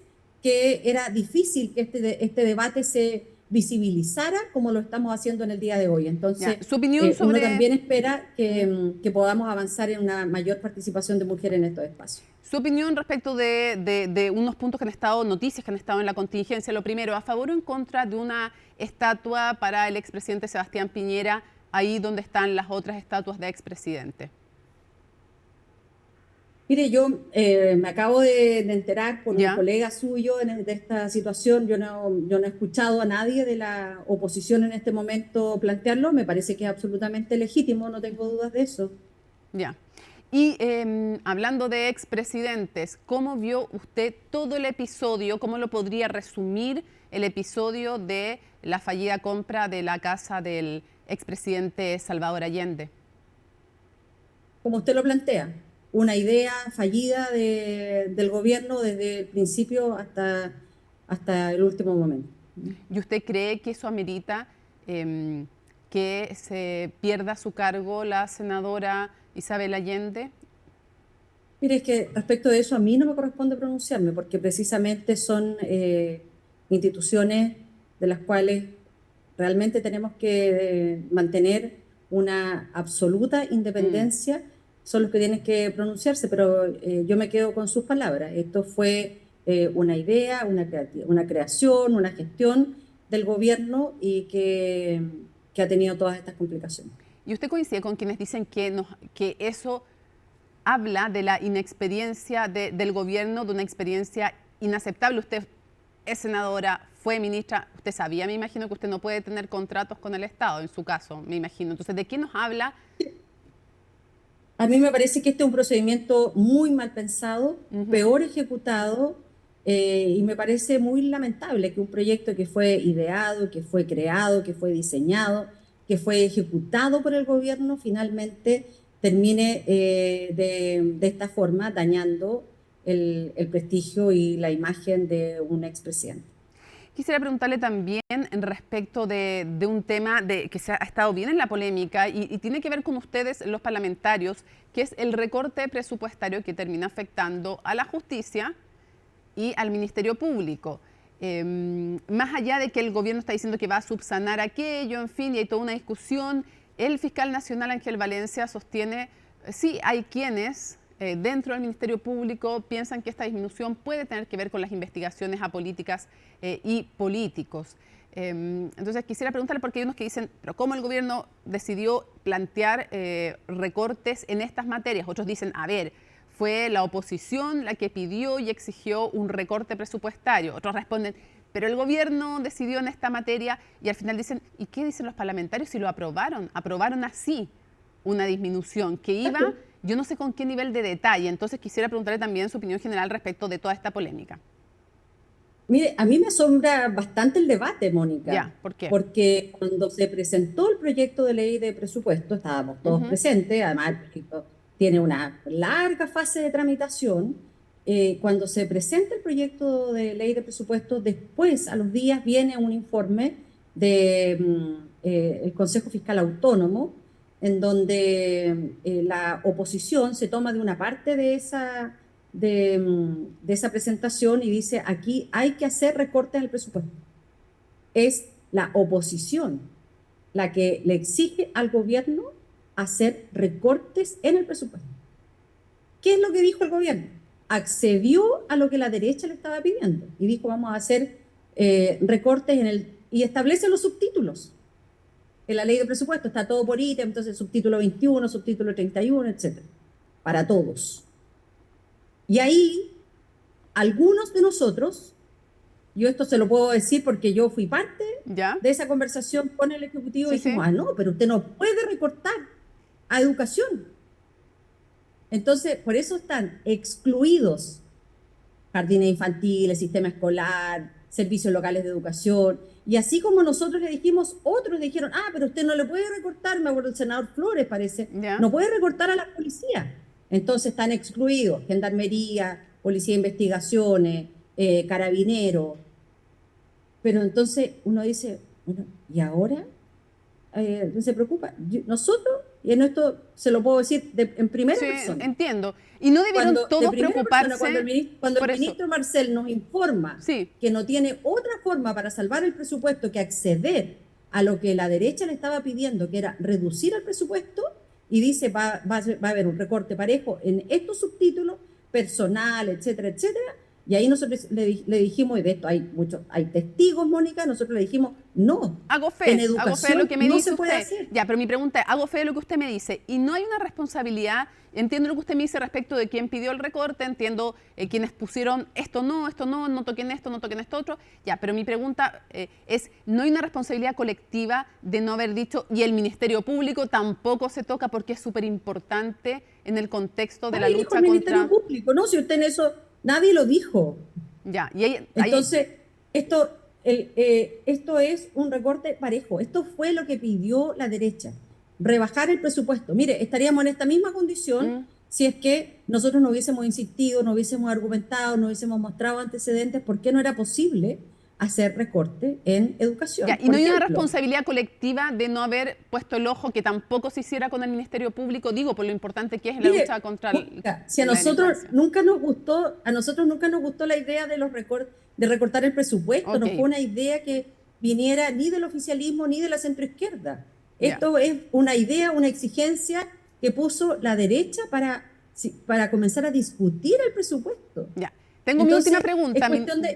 que era difícil que este debate se visibilizara como lo estamos haciendo en el día de hoy. Entonces, su opinión sobre... uno también espera que podamos avanzar en una mayor participación de mujeres en estos espacios. Su opinión respecto de unos puntos que han estado, noticias que han estado en la contingencia. Lo primero, ¿a favor o en contra de una estatua para el expresidente Sebastián Piñera, ahí donde están las otras estatuas de expresidente? Mire, yo me acabo de enterar por un colega suyo de esta situación. Yo no he escuchado a nadie de la oposición en este momento plantearlo. Me parece que es absolutamente legítimo, no tengo dudas de eso. Ya. Y hablando de expresidentes, ¿cómo vio usted todo el episodio? ¿Cómo lo podría resumir el episodio de la fallida compra de la casa del expresidente Salvador Allende? Como usted lo plantea, una idea fallida del gobierno desde el principio hasta el último momento. ¿Y usted cree que eso amerita que se pierda su cargo la senadora Isabel Allende? Mire, es que respecto de eso a mí no me corresponde pronunciarme, porque precisamente son instituciones de las cuales realmente tenemos que mantener una absoluta independencia. Son los que tienen que pronunciarse, pero yo me quedo con sus palabras. Esto fue una idea, una creación, una gestión del gobierno y que ha tenido todas estas complicaciones. ¿Y usted coincide con quienes dicen que eso habla de la inexperiencia del gobierno, de una experiencia inaceptable? Usted es senadora, fue ministra, usted sabía, me imagino, que usted no puede tener contratos con el Estado, en su caso, me imagino. Entonces, ¿de qué nos habla? A mí me parece que este es un procedimiento muy mal pensado, peor ejecutado, y me parece muy lamentable que un proyecto que fue ideado, que fue creado, que fue diseñado, que fue ejecutado por el gobierno, finalmente termine de esta forma dañando el prestigio y la imagen de un expresidente. Quisiera preguntarle también respecto de un tema que ha estado bien en la polémica y tiene que ver con ustedes, los parlamentarios, que es el recorte presupuestario que termina afectando a la justicia y al Ministerio Público. Más allá de que el gobierno está diciendo que va a subsanar aquello, en fin, y hay toda una discusión, el fiscal nacional Ángel Valencia sostiene, sí, hay quienes dentro del Ministerio Público piensan que esta disminución puede tener que ver con las investigaciones a políticas y políticos. Entonces quisiera preguntarle, porque hay unos que dicen, pero ¿cómo el gobierno decidió plantear recortes en estas materias? Otros dicen, a ver, fue la oposición la que pidió y exigió un recorte presupuestario. Otros responden, pero el gobierno decidió en esta materia, y al final dicen, ¿y qué dicen los parlamentarios si lo aprobaron? Aprobaron así una disminución que iba, yo no sé con qué nivel de detalle. Entonces quisiera preguntarle también su opinión general respecto de toda esta polémica. Mire, a mí me asombra bastante el debate, Mónica. Ya, ¿por qué? Porque cuando se presentó el proyecto de ley de presupuesto, estábamos todos presentes, además el proyecto tiene una larga fase de tramitación. Cuando se presenta el proyecto de ley de presupuesto, después, a los días, viene un informe del Consejo Fiscal Autónomo, en donde la oposición se toma de una parte de esa presentación y dice, aquí hay que hacer recortes en el presupuesto. Es la oposición la que le exige al gobierno hacer recortes en el presupuesto. ¿Qué es lo que dijo el gobierno? Accedió a lo que la derecha le estaba pidiendo y dijo, vamos a hacer recortes y establece los subtítulos. En la ley de presupuesto está todo por ítem, entonces subtítulo 21, subtítulo 31, etc. Para todos. Y ahí, algunos de nosotros, yo esto se lo puedo decir porque yo fui parte de esa conversación con el Ejecutivo, y dijimos, no, pero usted no puede recortar a educación. Entonces, por eso están excluidos jardines infantiles, sistema escolar, servicios locales de educación. Y así como nosotros le dijimos, otros dijeron, pero usted no le puede recortar, me acuerdo el senador Flores parece, no puede recortar a la policía. Entonces están excluidos Gendarmería, Policía de Investigaciones, Carabineros. Pero entonces uno dice, bueno, ¿y ahora? Se preocupa. Nosotros y en esto se lo puedo decir en primera persona. Entiendo. Y no debieron todos preocuparse. Cuando el ministro Marcel nos informa que no tiene otra forma para salvar el presupuesto que acceder a lo que la derecha le estaba pidiendo, que era reducir el presupuesto, y dice va a haber un recorte parejo en estos subtítulos, personal, etcétera, etcétera. Y ahí nosotros le dijimos, y de esto hay testigos, Mónica, nosotros le dijimos, no, hago fe de lo que me no dice se puede usted. hacer. Ya, pero mi pregunta es, hago fe de lo que usted me dice, y no hay una responsabilidad, entiendo lo que usted me dice respecto de quién pidió el recorte, entiendo quienes pusieron esto no toquen esto, no toquen esto otro, ya, pero mi pregunta es, ¿no hay una responsabilidad colectiva de no haber dicho, y el Ministerio Público tampoco se toca porque es súper importante en el contexto de la lucha contra... el Ministerio Público, no, si usted en eso... Nadie lo dijo. Ya, y ahí, entonces, esto es un recorte parejo. Esto fue lo que pidió la derecha, rebajar el presupuesto. Mire, estaríamos en esta misma condición si es que nosotros no hubiésemos insistido, no hubiésemos argumentado, no hubiésemos mostrado antecedentes por qué no era posible hacer recorte en educación. Ya, y no hay una responsabilidad colectiva de no haber puesto el ojo, que tampoco se hiciera con el Ministerio Público, digo, por lo importante que es la lucha contra si a nosotros nunca nos gustó, la idea de de recortar el presupuesto, no fue una idea que viniera ni del oficialismo ni de la centroizquierda. Esto es una idea, una exigencia que puso la derecha para comenzar a discutir el presupuesto. Ya. Tengo mi última pregunta.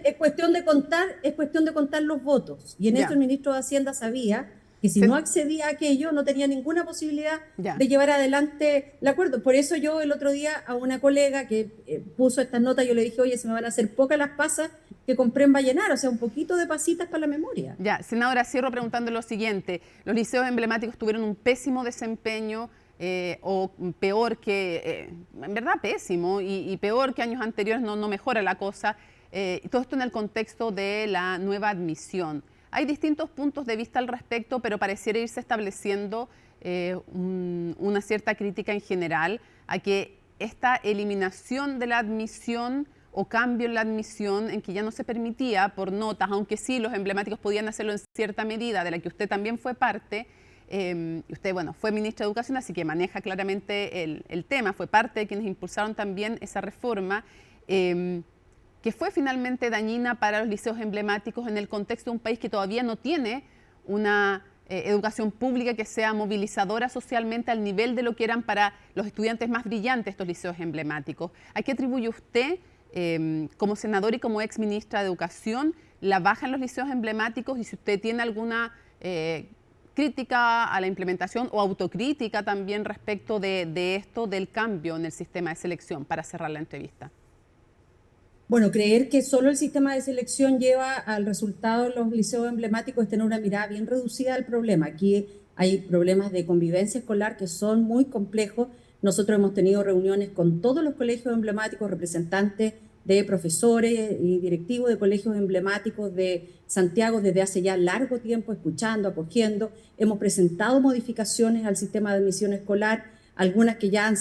Es cuestión de contar los votos. Y en esto el ministro de Hacienda sabía que si no accedía a aquello, no tenía ninguna posibilidad de llevar adelante el acuerdo. Por eso yo el otro día a una colega que puso estas notas, yo le dije, oye, se me van a hacer pocas las pasas que compré en Vallenar, o sea, un poquito de pasitas para la memoria. Ya, senadora, cierro preguntando lo siguiente. Los liceos emblemáticos tuvieron un pésimo desempeño, o peor que, en verdad pésimo, y peor que años anteriores, no mejora la cosa. Todo esto en el contexto de la nueva admisión. Hay distintos puntos de vista al respecto, pero pareciera irse estableciendo una cierta crítica en general a que esta eliminación de la admisión o cambio en la admisión, en que ya no se permitía por notas, aunque sí los emblemáticos podían hacerlo en cierta medida, de la que usted también fue parte. Usted, bueno, fue ministra de Educación, así que maneja claramente el tema, fue parte de quienes impulsaron también esa reforma, que fue finalmente dañina para los liceos emblemáticos en el contexto de un país que todavía no tiene una educación pública que sea movilizadora socialmente al nivel de lo que eran para los estudiantes más brillantes estos liceos emblemáticos. ¿A qué atribuye usted, como senador y como ex ministra de Educación, la baja en los liceos emblemáticos, y si usted tiene alguna crítica a la implementación o autocrítica también respecto de esto, del cambio en el sistema de selección, para cerrar la entrevista? Bueno, creer que solo el sistema de selección lleva al resultado de los liceos emblemáticos es tener una mirada bien reducida al problema. Aquí hay problemas de convivencia escolar que son muy complejos. Nosotros hemos tenido reuniones con todos los colegios emblemáticos, representantes de profesores y directivos de colegios emblemáticos de Santiago desde hace ya largo tiempo, escuchando, acogiendo. Hemos presentado modificaciones al sistema de admisión escolar, algunas que ya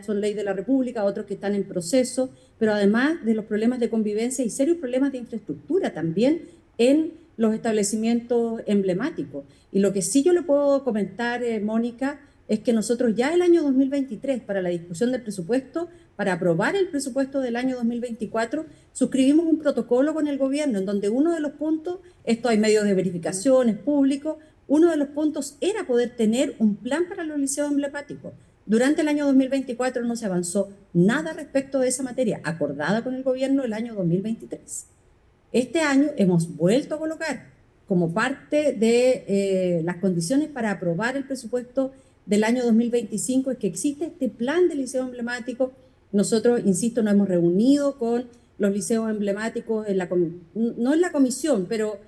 son ley de la República, otros que están en proceso, pero además de los problemas de convivencia y serios problemas de infraestructura también en los establecimientos emblemáticos. Y lo que sí yo le puedo comentar, Mónica, es que nosotros ya el año 2023, para la discusión del presupuesto, para aprobar el presupuesto del año 2024, suscribimos un protocolo con el gobierno en donde uno de los puntos, esto hay medios de verificación, es público, uno de los puntos era poder tener un plan para los liceos emblemáticos. Durante el año 2024 no se avanzó nada respecto de esa materia, acordada con el gobierno el año 2023. Este año hemos vuelto a colocar como parte de las condiciones para aprobar el presupuesto del año 2025 es que existe este plan de liceo emblemático. Nosotros, insisto, nos hemos reunido con los liceos emblemáticos, no en la comisión, pero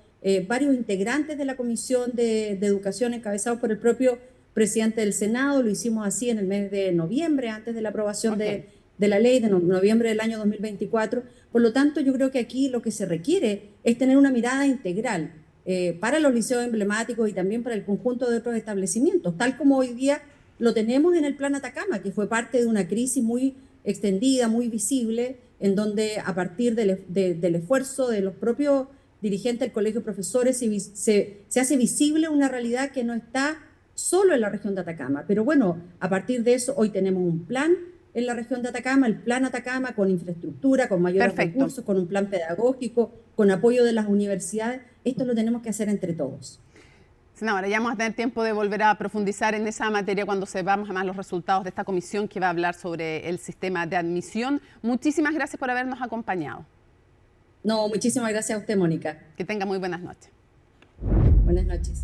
varios integrantes de la Comisión de Educación encabezados por el propio presidente del Senado. Lo hicimos así en el mes de noviembre, antes de la aprobación de la ley de noviembre del año 2024. Por lo tanto, yo creo que aquí lo que se requiere es tener una mirada integral para los liceos emblemáticos y también para el conjunto de otros establecimientos, tal como hoy día lo tenemos en el Plan Atacama, que fue parte de una crisis muy extendida, muy visible, en donde a partir del esfuerzo de los propios dirigentes del Colegio de Profesores se hace visible una realidad que no está solo en la región de Atacama. Pero bueno, a partir de eso, hoy tenemos un plan en la región de Atacama, el Plan Atacama, con infraestructura, con mayores recursos, con un plan pedagógico, con apoyo de las universidades. Esto lo tenemos que hacer entre todos. Senadora, ya vamos a tener tiempo de volver a profundizar en esa materia cuando sepamos además los resultados de esta comisión que va a hablar sobre el sistema de admisión. Muchísimas gracias por habernos acompañado. No, muchísimas gracias a usted, Mónica. Que tenga muy buenas noches. Buenas noches.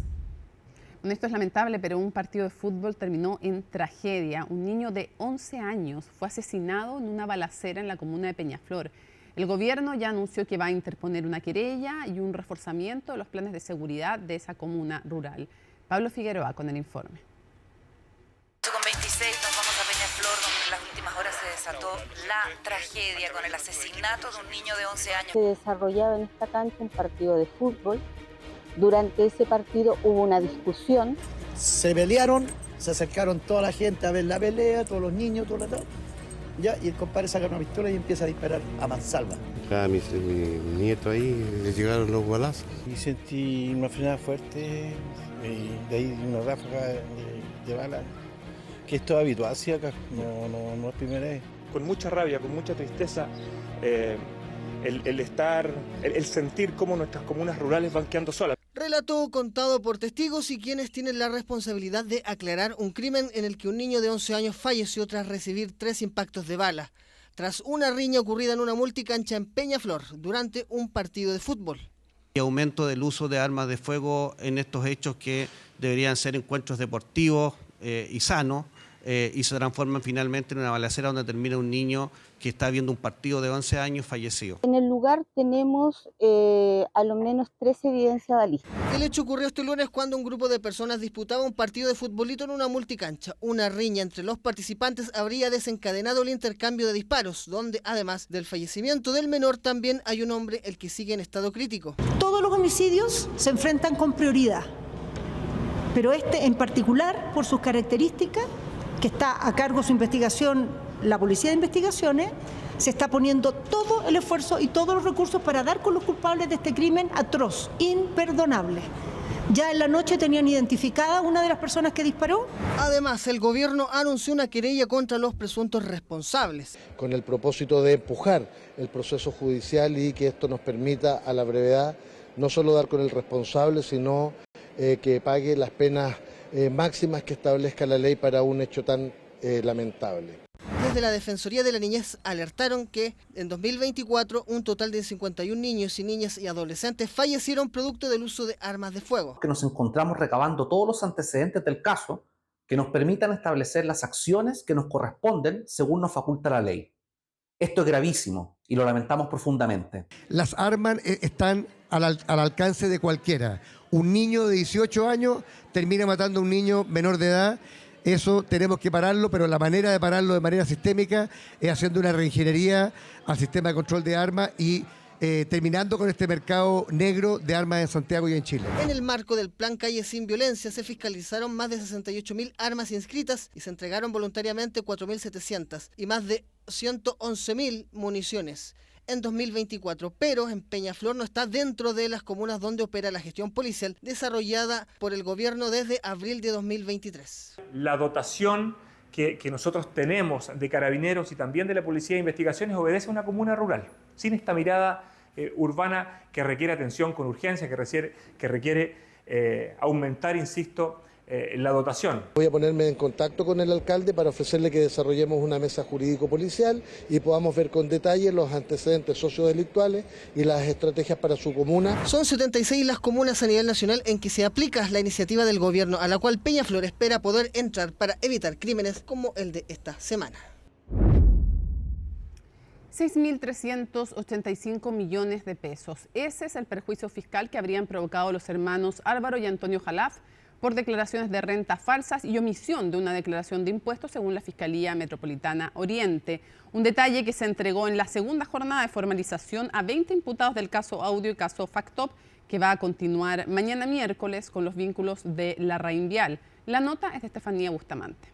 Bueno, esto es lamentable, pero un partido de fútbol terminó en tragedia. Un niño de 11 años fue asesinado en una balacera en la comuna de Peñaflor. El gobierno ya anunció que va a interponer una querella y un reforzamiento de los planes de seguridad de esa comuna rural. Pablo Figueroa con el informe. 8:26 nos vamos a Peñaflor, donde en las últimas horas se desató la tragedia con el asesinato de un niño de 11 años. Se desarrollaba en esta cancha un partido de fútbol. Durante ese partido hubo una discusión. Se pelearon, se acercaron toda la gente a ver la pelea, todos los niños, todo lo tal. Ya, y el compadre saca una pistola y empieza a disparar a mansalva. A mi nieto ahí le llegaron los balazos. Y sentí una frenada fuerte y de ahí una ráfaga de bala, que esto es habitual, sí, acá, no es primera vez. Con mucha rabia, con mucha tristeza, el sentir cómo nuestras comunas rurales van quedando solas. Relato contado por testigos y quienes tienen la responsabilidad de aclarar un crimen en el que un niño de 11 años falleció tras recibir 3 impactos de bala, tras una riña ocurrida en una multicancha en Peñaflor durante un partido de fútbol. Y aumento del uso de armas de fuego en estos hechos que deberían ser encuentros deportivos y sanos, y se transforman finalmente en una balacera donde termina un niño que está viendo un partido de 11 años fallecido. En el lugar tenemos a lo menos 3 evidencias balísticas. El hecho ocurrió este lunes cuando un grupo de personas disputaba un partido de futbolito en una multicancha. Una riña entre los participantes habría desencadenado el intercambio de disparos, donde además del fallecimiento del menor también hay un hombre el que sigue en estado crítico. Todos los homicidios se enfrentan con prioridad, pero este en particular, por sus características, que está a cargo de su investigación la Policía de Investigaciones, se está poniendo todo el esfuerzo y todos los recursos para dar con los culpables de este crimen atroz, imperdonable. Ya en la noche tenían identificada una de las personas que disparó. Además, el gobierno anunció una querella contra los presuntos responsables. Con el propósito de empujar el proceso judicial y que esto nos permita a la brevedad no solo dar con el responsable, sino que pague las penas máximas que establezca la ley para un hecho tan lamentable. Desde la Defensoría de la Niñez alertaron que en 2024 un total de 51 niños y niñas y adolescentes fallecieron producto del uso de armas de fuego. Que nos encontramos recabando todos los antecedentes del caso que nos permitan establecer las acciones que nos corresponden según nos faculta la ley. Esto es gravísimo y lo lamentamos profundamente. Las armas están al alcance de cualquiera. Un niño de 18 años termina matando a un niño menor de edad. Eso tenemos que pararlo, pero la manera de pararlo de manera sistémica es haciendo una reingeniería al sistema de control de armas y terminando con este mercado negro de armas en Santiago y en Chile. En el marco del Plan Calle Sin Violencia se fiscalizaron más de 68.000 armas inscritas y se entregaron voluntariamente 4.700 y más de 111.000 municiones en 2024, pero en Peñaflor no está dentro de las comunas donde opera la gestión policial desarrollada por el gobierno desde abril de 2023. La dotación que nosotros tenemos de carabineros y también de la Policía de Investigaciones obedece a una comuna rural, sin esta mirada urbana que requiere atención con urgencia, que requiere aumentar, insisto, la dotación. Voy a ponerme en contacto con el alcalde para ofrecerle que desarrollemos una mesa jurídico-policial y podamos ver con detalle los antecedentes sociodelictuales y las estrategias para su comuna. Son 76 las comunas a nivel nacional en que se aplica la iniciativa del gobierno, a la cual Peñaflor espera poder entrar para evitar crímenes como el de esta semana. 6.385 millones de pesos. Ese es el perjuicio fiscal que habrían provocado los hermanos Álvaro y Antonio Jalaf por declaraciones de renta falsas y omisión de una declaración de impuestos según la Fiscalía Metropolitana Oriente. Un detalle que se entregó en la segunda jornada de formalización a 20 imputados del caso Audio y caso Factop, que va a continuar mañana miércoles con los vínculos de la Rainvial. La nota es de Estefanía Bustamante.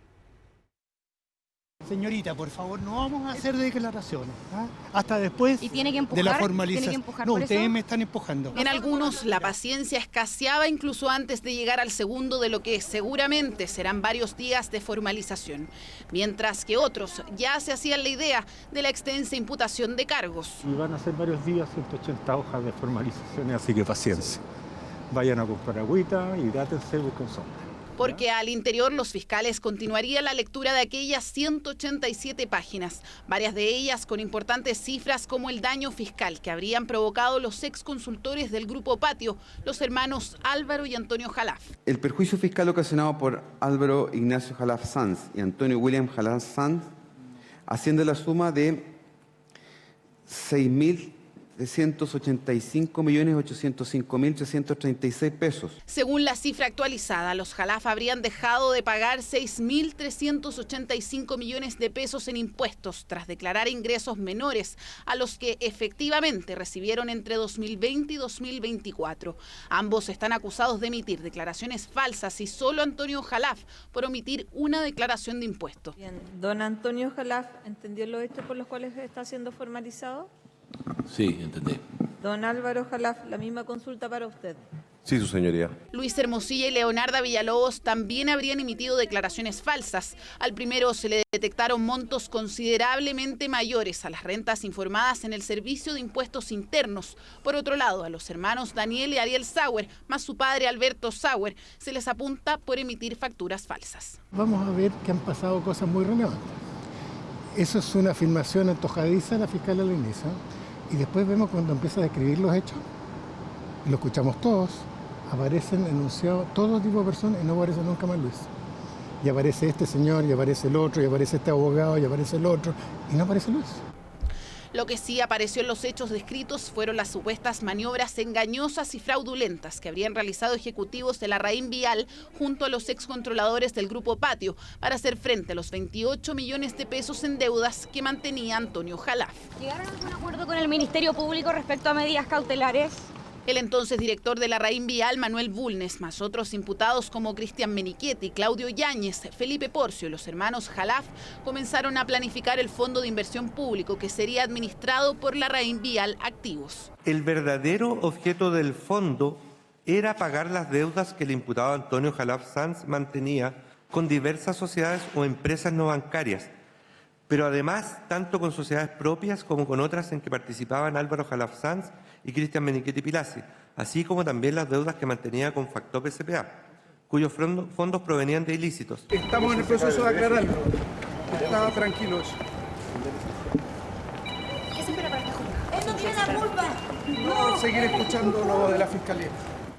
Señorita, por favor, no vamos a hacer declaraciones, ¿ah? Hasta después de la formalización. No, ustedes me están empujando. En algunos la paciencia escaseaba incluso antes de llegar al segundo de lo que seguramente serán varios días de formalización, mientras que otros ya se hacían la idea de la extensa imputación de cargos. Y van a ser varios días, 180 hojas de formalizaciones, así que paciencia. Vayan a comprar agüita, hidrátense, busquen sombra. Porque al interior los fiscales continuarían la lectura de aquellas 187 páginas, varias de ellas con importantes cifras como el daño fiscal que habrían provocado los exconsultores del Grupo Patio, los hermanos Álvaro y Antonio Jalaf. El perjuicio fiscal ocasionado por Álvaro Ignacio Jalaf Sanz y Antonio William Jalaf Sanz asciende a la suma de 6.385.805.336 pesos. Según la cifra actualizada, los Jalaf habrían dejado de pagar 6.385 millones de pesos en impuestos tras declarar ingresos menores a los que efectivamente recibieron entre 2020 y 2024. Ambos están acusados de emitir declaraciones falsas y solo Antonio Jalaf por omitir una declaración de impuestos. Bien. ¿Don Antonio Jalaf entendió los hechos por los cuales está siendo formalizado? Sí, entendí. Don Álvaro Jalaf, la misma consulta para usted. Sí, su señoría. Luis Hermosilla y Leonarda Villalobos también habrían emitido declaraciones falsas. Al primero se le detectaron montos considerablemente mayores a las rentas informadas en el Servicio de Impuestos Internos. Por otro lado, a los hermanos Daniel y Ariel Sauer, más su padre Alberto Sauer, se les apunta por emitir facturas falsas. Vamos a ver que han pasado cosas muy relevantes. Eso es una afirmación antojadiza de la fiscal al inicio. Y después vemos cuando empieza a describir los hechos, y lo escuchamos todos, aparecen enunciados todo tipo de personas y no aparece nunca más Luis. Y aparece este señor, y aparece el otro, y aparece este abogado, y aparece el otro, y no aparece Luis. Lo que sí apareció en los hechos descritos fueron las supuestas maniobras engañosas y fraudulentas que habrían realizado ejecutivos de la Larraín Vial junto a los excontroladores del Grupo Patio para hacer frente a los 28 millones de pesos en deudas que mantenía Antonio Jalaf. ¿Llegaron a algún acuerdo con el Ministerio Público respecto a medidas cautelares? El entonces director de la Larraín Vial, Manuel Bulnes, más otros imputados como Cristian Menichetti, Claudio Yáñez, Felipe Porcio y los hermanos Jalaf comenzaron a planificar el fondo de inversión público que sería administrado por la Larraín Vial Activos. El verdadero objeto del fondo era pagar las deudas que el imputado Antonio Jalaf Sanz mantenía con diversas sociedades o empresas no bancarias, pero además tanto con sociedades propias como con otras en que participaban Álvaro Jalaf Sanz y Cristian Menichetti Pilasi, así como también las deudas que mantenía con Factop S.p.A., cuyos fondos provenían de ilícitos. Estamos en el proceso de aclararlo. Está tranquilo eso. ¿Qué se espera para esta jornada? ¡Él no tiene la culpa! No, seguir escuchando lo de la fiscalía.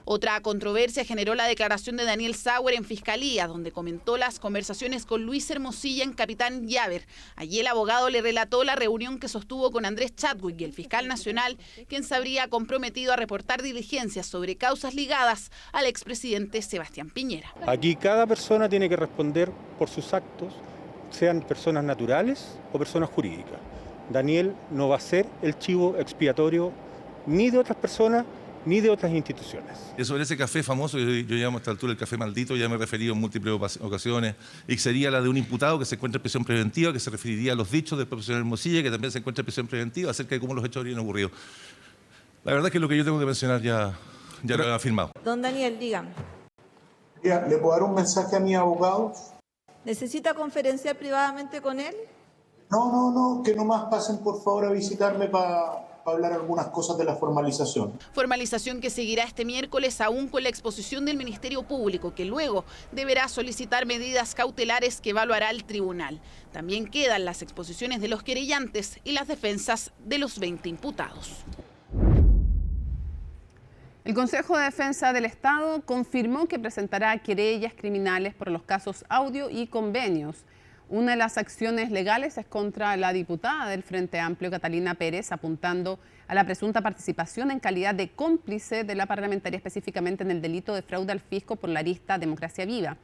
Otra controversia generó la declaración de Daniel Sauer en Fiscalía, donde comentó las conversaciones con Luis Hermosilla en Capitán Llaver. Allí el abogado le relató la reunión que sostuvo con Andrés Chadwick y el fiscal nacional, quien se habría comprometido a reportar diligencias sobre causas ligadas al expresidente Sebastián Piñera. Aquí cada persona tiene que responder por sus actos, sean personas naturales o personas jurídicas. Daniel no va a ser el chivo expiatorio ni de otras personas ni de otras instituciones. Y sobre ese café famoso, yo llamo a esta altura el café maldito, ya me he referido en múltiples ocasiones, y sería la de un imputado que se encuentra en prisión preventiva, que se referiría a los dichos del profesor Hermosilla, que también se encuentra en prisión preventiva, acerca de cómo los hechos habrían ocurrido. La verdad es que lo que yo tengo que mencionar ya lo he afirmado. Don Daniel, dígame. ¿Le puedo dar un mensaje a mis abogados? ¿Necesita conferenciar privadamente con él? No, que nomás pasen por favor a visitarme para hablar algunas cosas de la formalización. Formalización que seguirá este miércoles aún con la exposición del Ministerio Público, que luego deberá solicitar medidas cautelares que evaluará el tribunal. También quedan las exposiciones de los querellantes y las defensas de los 20 imputados. El Consejo de Defensa del Estado confirmó que presentará querellas criminales por los casos Audio y Convenios. Una de las acciones legales es contra la diputada del Frente Amplio, Catalina Pérez, apuntando a la presunta participación en calidad de cómplice de la parlamentaria, específicamente en el delito de fraude al fisco por la arista Democracia Viva.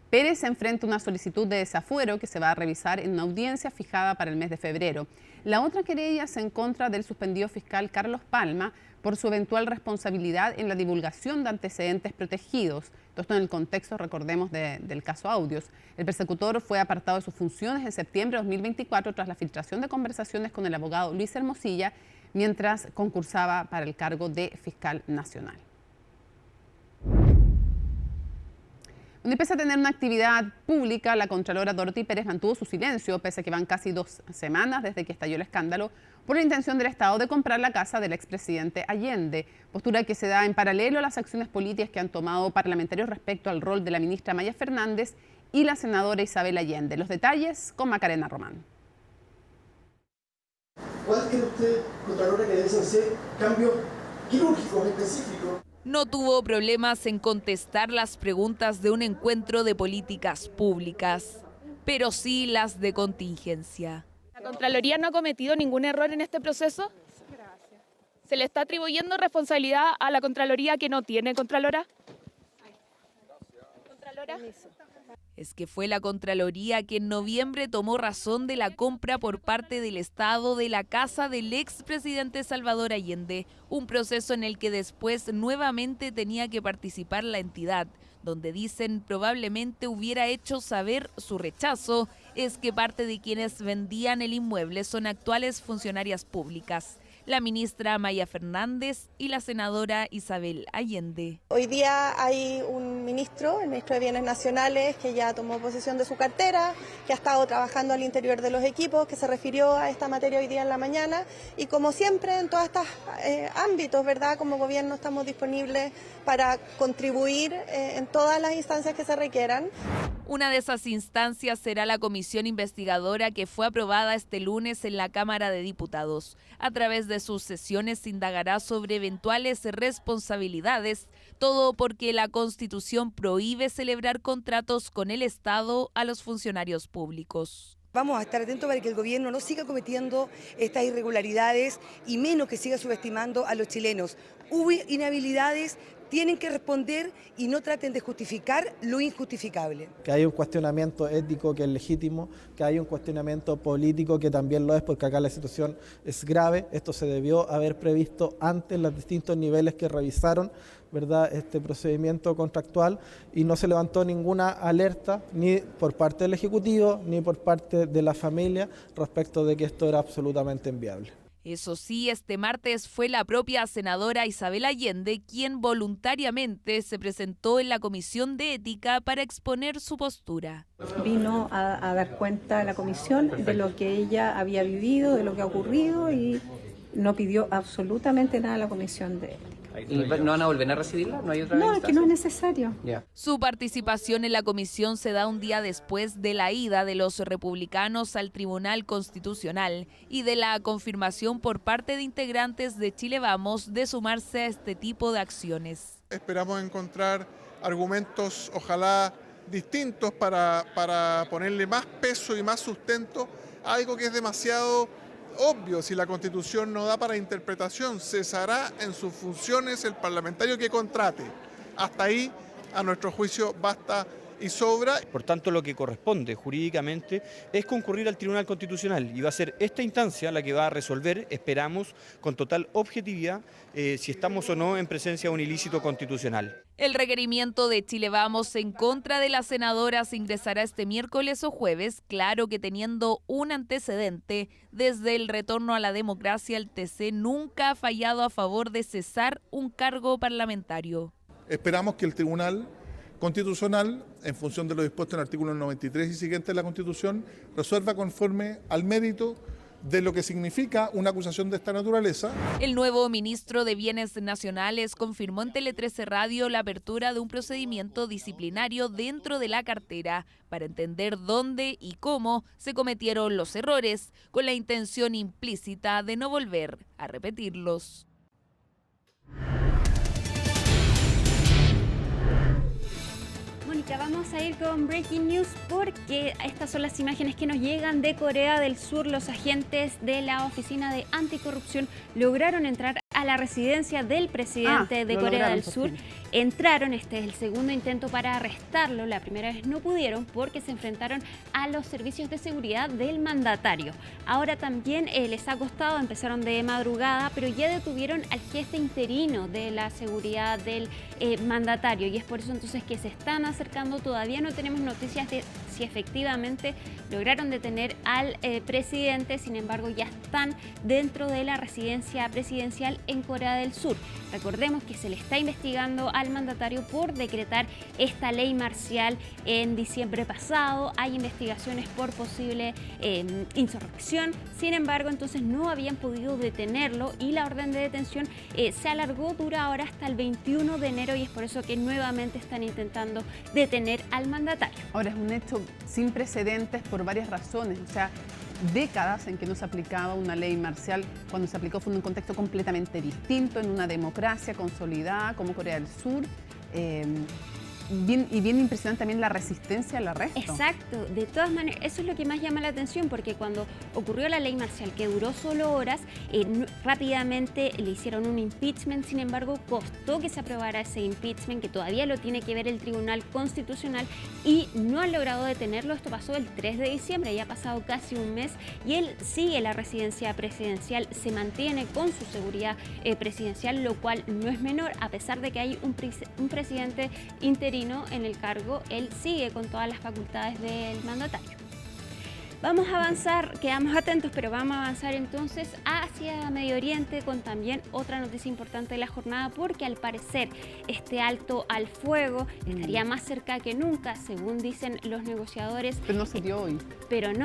Pérez enfrenta una solicitud de desafuero que se va a revisar en una audiencia fijada para el mes de febrero. La otra querella es en contra del suspendido fiscal Carlos Palma por su eventual responsabilidad en la divulgación de antecedentes protegidos. Todo esto en el contexto, recordemos, del caso Audios. El persecutor fue apartado de sus funciones en septiembre de 2024 tras la filtración de conversaciones con el abogado Luis Hermosilla mientras concursaba para el cargo de fiscal nacional. Donde pese a tener una actividad pública, la contralora Dorothy Pérez mantuvo su silencio, pese a que van casi 2 semanas desde que estalló el escándalo por la intención del Estado de comprar la casa del expresidente Allende, postura que se da en paralelo a las acciones políticas que han tomado parlamentarios respecto al rol de la ministra Maya Fernández y la senadora Isabel Allende. Los detalles con Macarena Román. ¿Cuál cree usted, contralora, que deben ser cambios quirúrgicos específicos? No tuvo problemas en contestar las preguntas de un encuentro de políticas públicas, pero sí las de contingencia. ¿La Contraloría no ha cometido ningún error en este proceso? Gracias. ¿Se le está atribuyendo responsabilidad a la Contraloría que no tiene Contralora? ¿Contralora? Es que fue la Contraloría que en noviembre tomó razón de la compra por parte del Estado de la casa del expresidente Salvador Allende, un proceso en el que después nuevamente tenía que participar la entidad, donde dicen probablemente hubiera hecho saber su rechazo, es que parte de quienes vendían el inmueble son actuales funcionarias públicas, la ministra Maya Fernández y la senadora Isabel Allende. Hoy día hay un ministro, el ministro de Bienes Nacionales, que ya tomó posesión de su cartera, que ha estado trabajando al interior de los equipos, que se refirió a esta materia hoy día en la mañana, y como siempre en todos estos ámbitos, ¿verdad? Como gobierno estamos disponibles para contribuir en todas las instancias que se requieran. Una de esas instancias será la comisión investigadora que fue aprobada este lunes en la Cámara de Diputados. A través de sus sesiones se indagará sobre eventuales responsabilidades, todo porque la Constitución prohíbe celebrar contratos con el Estado a los funcionarios públicos. Vamos a estar atentos para que el gobierno no siga cometiendo estas irregularidades y menos que siga subestimando a los chilenos. Hubo inhabilidades, tienen que responder y no traten de justificar lo injustificable. Que hay un cuestionamiento ético que es legítimo, que hay un cuestionamiento político que también lo es, porque acá la situación es grave. Esto se debió haber previsto antes en los distintos niveles que revisaron, ¿verdad?, este procedimiento contractual, y no se levantó ninguna alerta ni por parte del Ejecutivo ni por parte de la familia respecto de que esto era absolutamente inviable. Eso sí, este martes fue la propia senadora Isabel Allende quien voluntariamente se presentó en la Comisión de Ética para exponer su postura. Vino a dar cuenta a la comisión de lo que ella había vivido, de lo que ha ocurrido, y no pidió absolutamente nada a la Comisión de Ética. ¿Y no van a volver a recibirla? ¿No hay otra No, es que no es necesario. Yeah. Su participación en la comisión se da un día después de la ida de los republicanos al Tribunal Constitucional y de la confirmación por parte de integrantes de Chile Vamos de sumarse a este tipo de acciones. Esperamos encontrar argumentos, ojalá distintos, para ponerle más peso y más sustento a algo que es demasiado obvio. Si la Constitución no da para interpretación, cesará en sus funciones el parlamentario que contrate. Hasta ahí, a nuestro juicio, basta y sobra. Por tanto, lo que corresponde jurídicamente es concurrir al Tribunal Constitucional, y va a ser esta instancia la que va a resolver, esperamos, con total objetividad, si estamos o no en presencia de un ilícito constitucional. El requerimiento de Chile Vamos en contra de las senadoras ingresará este miércoles o jueves, claro que teniendo un antecedente. Desde el retorno a la democracia, el TC nunca ha fallado a favor de cesar un cargo parlamentario. Esperamos que el Tribunal Constitucional, en función de lo dispuesto en el artículo 93 y siguiente de la Constitución, resuelva conforme al mérito de lo que significa una acusación de esta naturaleza. El nuevo ministro de Bienes Nacionales confirmó en Tele 13 Radio la apertura de un procedimiento disciplinario dentro de la cartera para entender dónde y cómo se cometieron los errores, con la intención implícita de no volver a repetirlos. Mónica, vamos a ir con Breaking News porque estas son las imágenes que nos llegan de Corea del Sur. Los agentes de la Oficina de Anticorrupción lograron entrar a a la residencia del presidente de Corea del Sur. Entraron, este es el segundo intento para arrestarlo. La primera vez no pudieron porque se enfrentaron a los servicios de seguridad del mandatario. Ahora también les ha costado, empezaron de madrugada, pero ya detuvieron al jefe interino de la seguridad del mandatario, y es por eso entonces que se están acercando. Todavía no tenemos noticias de si efectivamente lograron detener al presidente, sin embargo ya están dentro de la residencia presidencial en Corea del Sur. Recordemos que se le está investigando al mandatario por decretar esta ley marcial en diciembre pasado. Hay investigaciones por posible insurrección, sin embargo entonces no habían podido detenerlo y la orden de detención se alargó, dura ahora hasta el 21 de enero y es por eso que nuevamente están intentando detener al mandatario. Ahora es un hecho sin precedentes por varias razones, o sea, décadas en que no se aplicaba una ley marcial. Cuando se aplicó fue en un contexto completamente distinto, en una democracia consolidada como Corea del Sur. Bien impresionante también la resistencia al arresto. Exacto, de todas maneras, eso es lo que más llama la atención, porque cuando ocurrió la ley marcial, que duró solo horas, rápidamente le hicieron un impeachment, sin embargo, costó que se aprobara ese impeachment, que todavía lo tiene que ver el Tribunal Constitucional, y no han logrado detenerlo. Esto pasó el 3 de diciembre, ya ha pasado casi un mes, y él sigue la residencia presidencial, se mantiene con su seguridad presidencial, lo cual no es menor, a pesar de que hay un presidente interino en el cargo, él sigue con todas las facultades del mandatario. Vamos a avanzar, quedamos atentos, pero vamos a avanzar entonces hacia Medio Oriente con también otra noticia importante de la jornada, porque al parecer este alto al fuego estaría más cerca que nunca, según dicen los negociadores. Pero no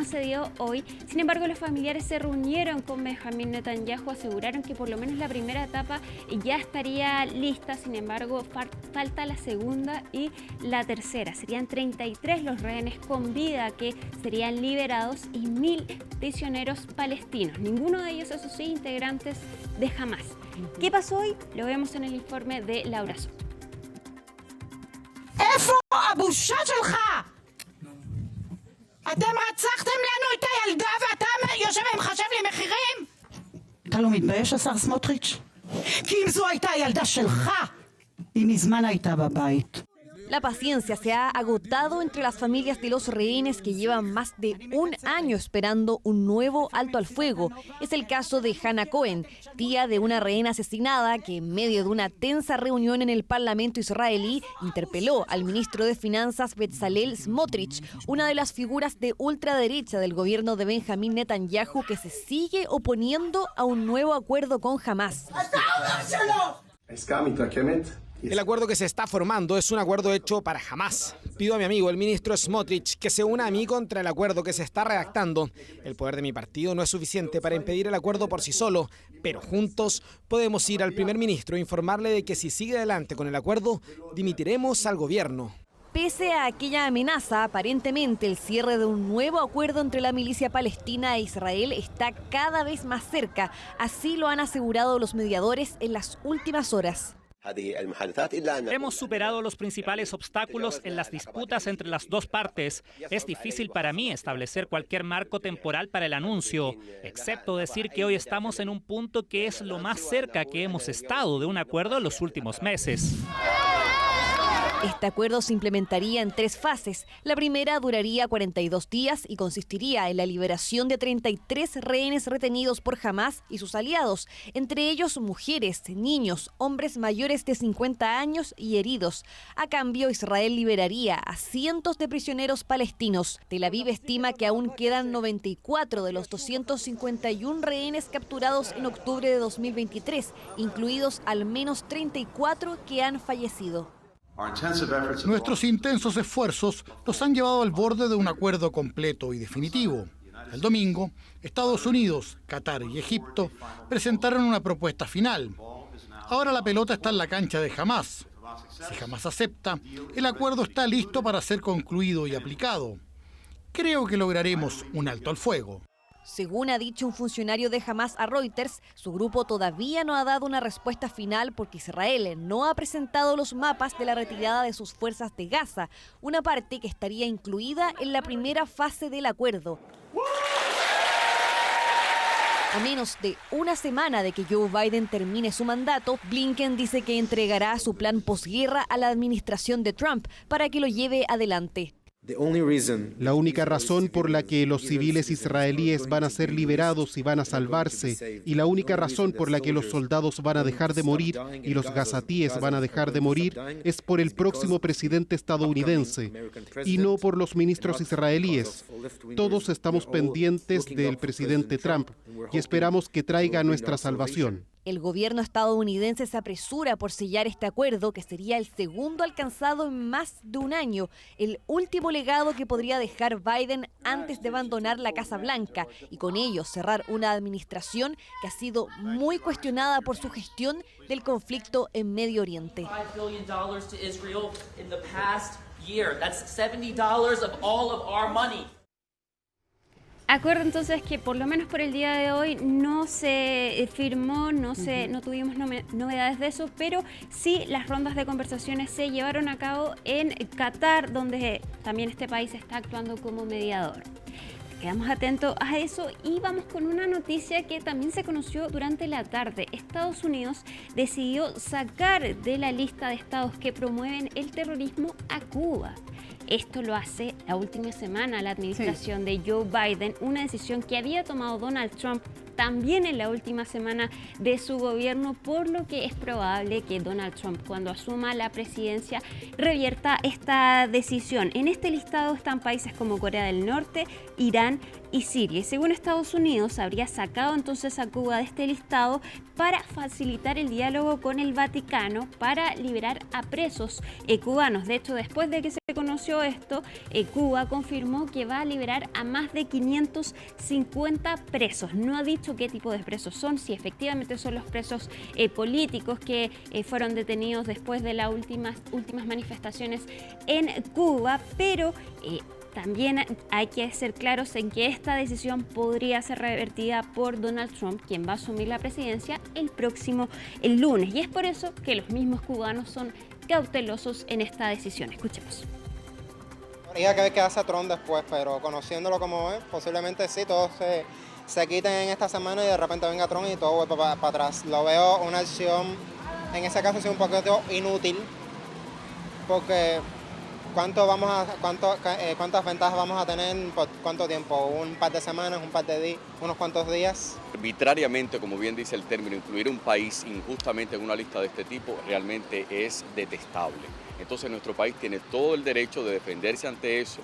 se dio hoy. Sin embargo, los familiares se reunieron con Benjamín Netanyahu, aseguraron que por lo menos la primera etapa ya estaría lista, sin embargo, falta la segunda y la tercera. Serían 33 los rehenes con vida que serían liberados y 1.000 prisioneros palestinos. Ninguno de ellos, eso sí, integrantes de Hamás. ¿Qué pasó hoy? Lo vemos en el informe de Laura Soto. איפה הבושה שלך? אתם רצחתם לנו את הילדה ואתה יושב ומחשב לי מחירים? אתה לא מתבייש, השר סמוטריץ'? כי אם זו הייתה הילדה שלך, היא מזמן הייתה בבית. La paciencia se ha agotado entre las familias de los rehenes que llevan más de un año esperando un nuevo alto al fuego. Es el caso de Hannah Cohen, tía de una rehén asesinada que en medio de una tensa reunión en el Parlamento israelí interpeló al ministro de Finanzas Bezalel Smotrich, una de las figuras de ultraderecha del gobierno de Benjamín Netanyahu que se sigue oponiendo a un nuevo acuerdo con Hamás. El acuerdo que se está formando es un acuerdo hecho para Hamás. Pido a mi amigo, el ministro Smotrich, que se una a mí contra el acuerdo que se está redactando. El poder de mi partido no es suficiente para impedir el acuerdo por sí solo, pero juntos podemos ir al primer ministro e informarle de que si sigue adelante con el acuerdo, dimitiremos al gobierno. Pese a aquella amenaza, aparentemente el cierre de un nuevo acuerdo entre la milicia palestina e Israel está cada vez más cerca. Así lo han asegurado los mediadores en las últimas horas. Hemos superado los principales obstáculos en las disputas entre las dos partes. Es difícil para mí establecer cualquier marco temporal para el anuncio, excepto decir que hoy estamos en un punto que es lo más cerca que hemos estado de un acuerdo en los últimos meses. Este acuerdo se implementaría en 3 fases. La primera duraría 42 días y consistiría en la liberación de 33 rehenes retenidos por Hamás y sus aliados, entre ellos mujeres, niños, hombres mayores de 50 años y heridos. A cambio, Israel liberaría a cientos de prisioneros palestinos. Tel Aviv estima que aún quedan 94 de los 251 rehenes capturados en octubre de 2023, incluidos al menos 34 que han fallecido. Nuestros intensos esfuerzos nos han llevado al borde de un acuerdo completo y definitivo. El domingo, Estados Unidos, Qatar y Egipto presentaron una propuesta final. Ahora la pelota está en la cancha de Hamás. Si Hamás acepta, el acuerdo está listo para ser concluido y aplicado. Creo que lograremos un alto al fuego. Según ha dicho un funcionario de Hamás a Reuters, su grupo todavía no ha dado una respuesta final porque Israel no ha presentado los mapas de la retirada de sus fuerzas de Gaza, una parte que estaría incluida en la primera fase del acuerdo. A menos de una semana de que Joe Biden termine su mandato, Blinken dice que entregará su plan posguerra a la administración de Trump para que lo lleve adelante. La única razón por la que los civiles israelíes van a ser liberados y van a salvarse, y la única razón por la que los soldados van a dejar de morir y los gazatíes van a dejar de morir, es por el próximo presidente estadounidense, y no por los ministros israelíes. Todos estamos pendientes del presidente Trump y esperamos que traiga nuestra salvación. El gobierno estadounidense se apresura por sellar este acuerdo, que sería el segundo alcanzado en más de un año, el último legado que podría dejar Biden antes de abandonar la Casa Blanca y con ello cerrar una administración que ha sido muy cuestionada por su gestión del conflicto en Medio Oriente. Acuerdo entonces que por lo menos por el día de hoy no se firmó, no tuvimos novedades de eso, pero sí las rondas de conversaciones se llevaron a cabo en Qatar, donde también este país está actuando como mediador. Quedamos atentos a eso y vamos con una noticia que también se conoció durante la tarde. Estados Unidos decidió sacar de la lista de estados que promueven el terrorismo a Cuba. Esto lo hace la última semana la administración de Joe Biden, una decisión que había tomado Donald Trump también en la última semana de su gobierno, por lo que es probable que Donald Trump, cuando asuma la presidencia, revierta esta decisión. En este listado están países como Corea del Norte, Irán y Siria. Y según Estados Unidos, habría sacado entonces a Cuba de este listado para facilitar el diálogo con el Vaticano para liberar a presos cubanos. De hecho, después de que se conoció esto, Cuba confirmó que va a liberar a más de 550 presos. No ha dicho qué tipo de presos son, si efectivamente son los presos políticos que fueron detenidos después de las últimas manifestaciones en Cuba, pero también hay que ser claros en que esta decisión podría ser revertida por Donald Trump, quien va a asumir la presidencia el lunes. Y es por eso que los mismos cubanos son cautelosos en esta decisión. Escuchemos. Habría que ver qué hace Trump después, pero conociéndolo como es, posiblemente sí, todos se quiten en esta semana y de repente venga Trump y todo vuelve para atrás. Lo veo una acción, en ese caso sí un poquito inútil, porque ¿cuántas ventajas vamos a tener por cuánto tiempo? ¿Un par de semanas, un par de días, unos cuantos días? Arbitrariamente, como bien dice el término, incluir un país injustamente en una lista de este tipo realmente es detestable. Entonces nuestro país tiene todo el derecho de defenderse ante eso,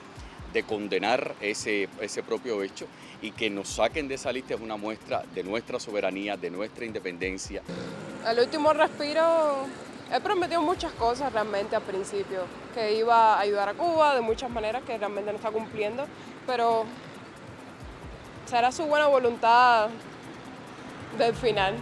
de condenar ese propio hecho, y que nos saquen de esa lista es una muestra de nuestra soberanía, de nuestra independencia. El último respiro, él prometió muchas cosas realmente al principio, que iba a ayudar a Cuba de muchas maneras que realmente no está cumpliendo, pero será su buena voluntad del final.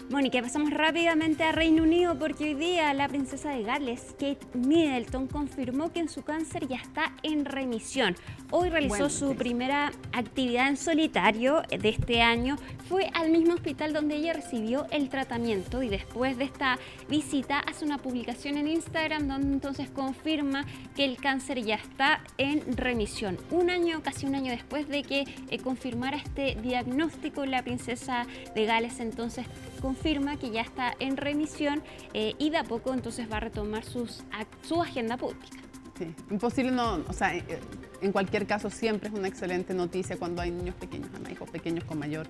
Mónica, pasamos rápidamente a Reino Unido porque hoy día la princesa de Gales, Kate Middleton, confirmó que su cáncer ya está en remisión. Hoy realizó su primera actividad en solitario de este año. Fue al mismo hospital donde ella recibió el tratamiento y después de esta visita hace una publicación en Instagram donde entonces confirma que el cáncer ya está en remisión. Casi un año después de que confirmara este diagnóstico, la princesa de Gales entonces confirma que ya está en remisión y de a poco entonces va a retomar su agenda pública. Sí, imposible en cualquier caso siempre es una excelente noticia cuando hay niños pequeños, hijos pequeños con mayor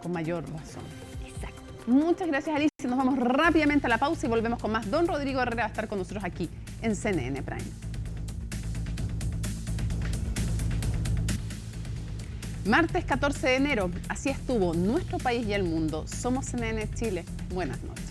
razón. Exacto. Muchas gracias, Alicia. Nos vamos rápidamente a la pausa y volvemos con más. Don Rodrigo Herrera va a estar con nosotros aquí en CNN Prime. Martes 14 de enero, así estuvo nuestro país y el mundo. Somos CNN Chile. Buenas noches.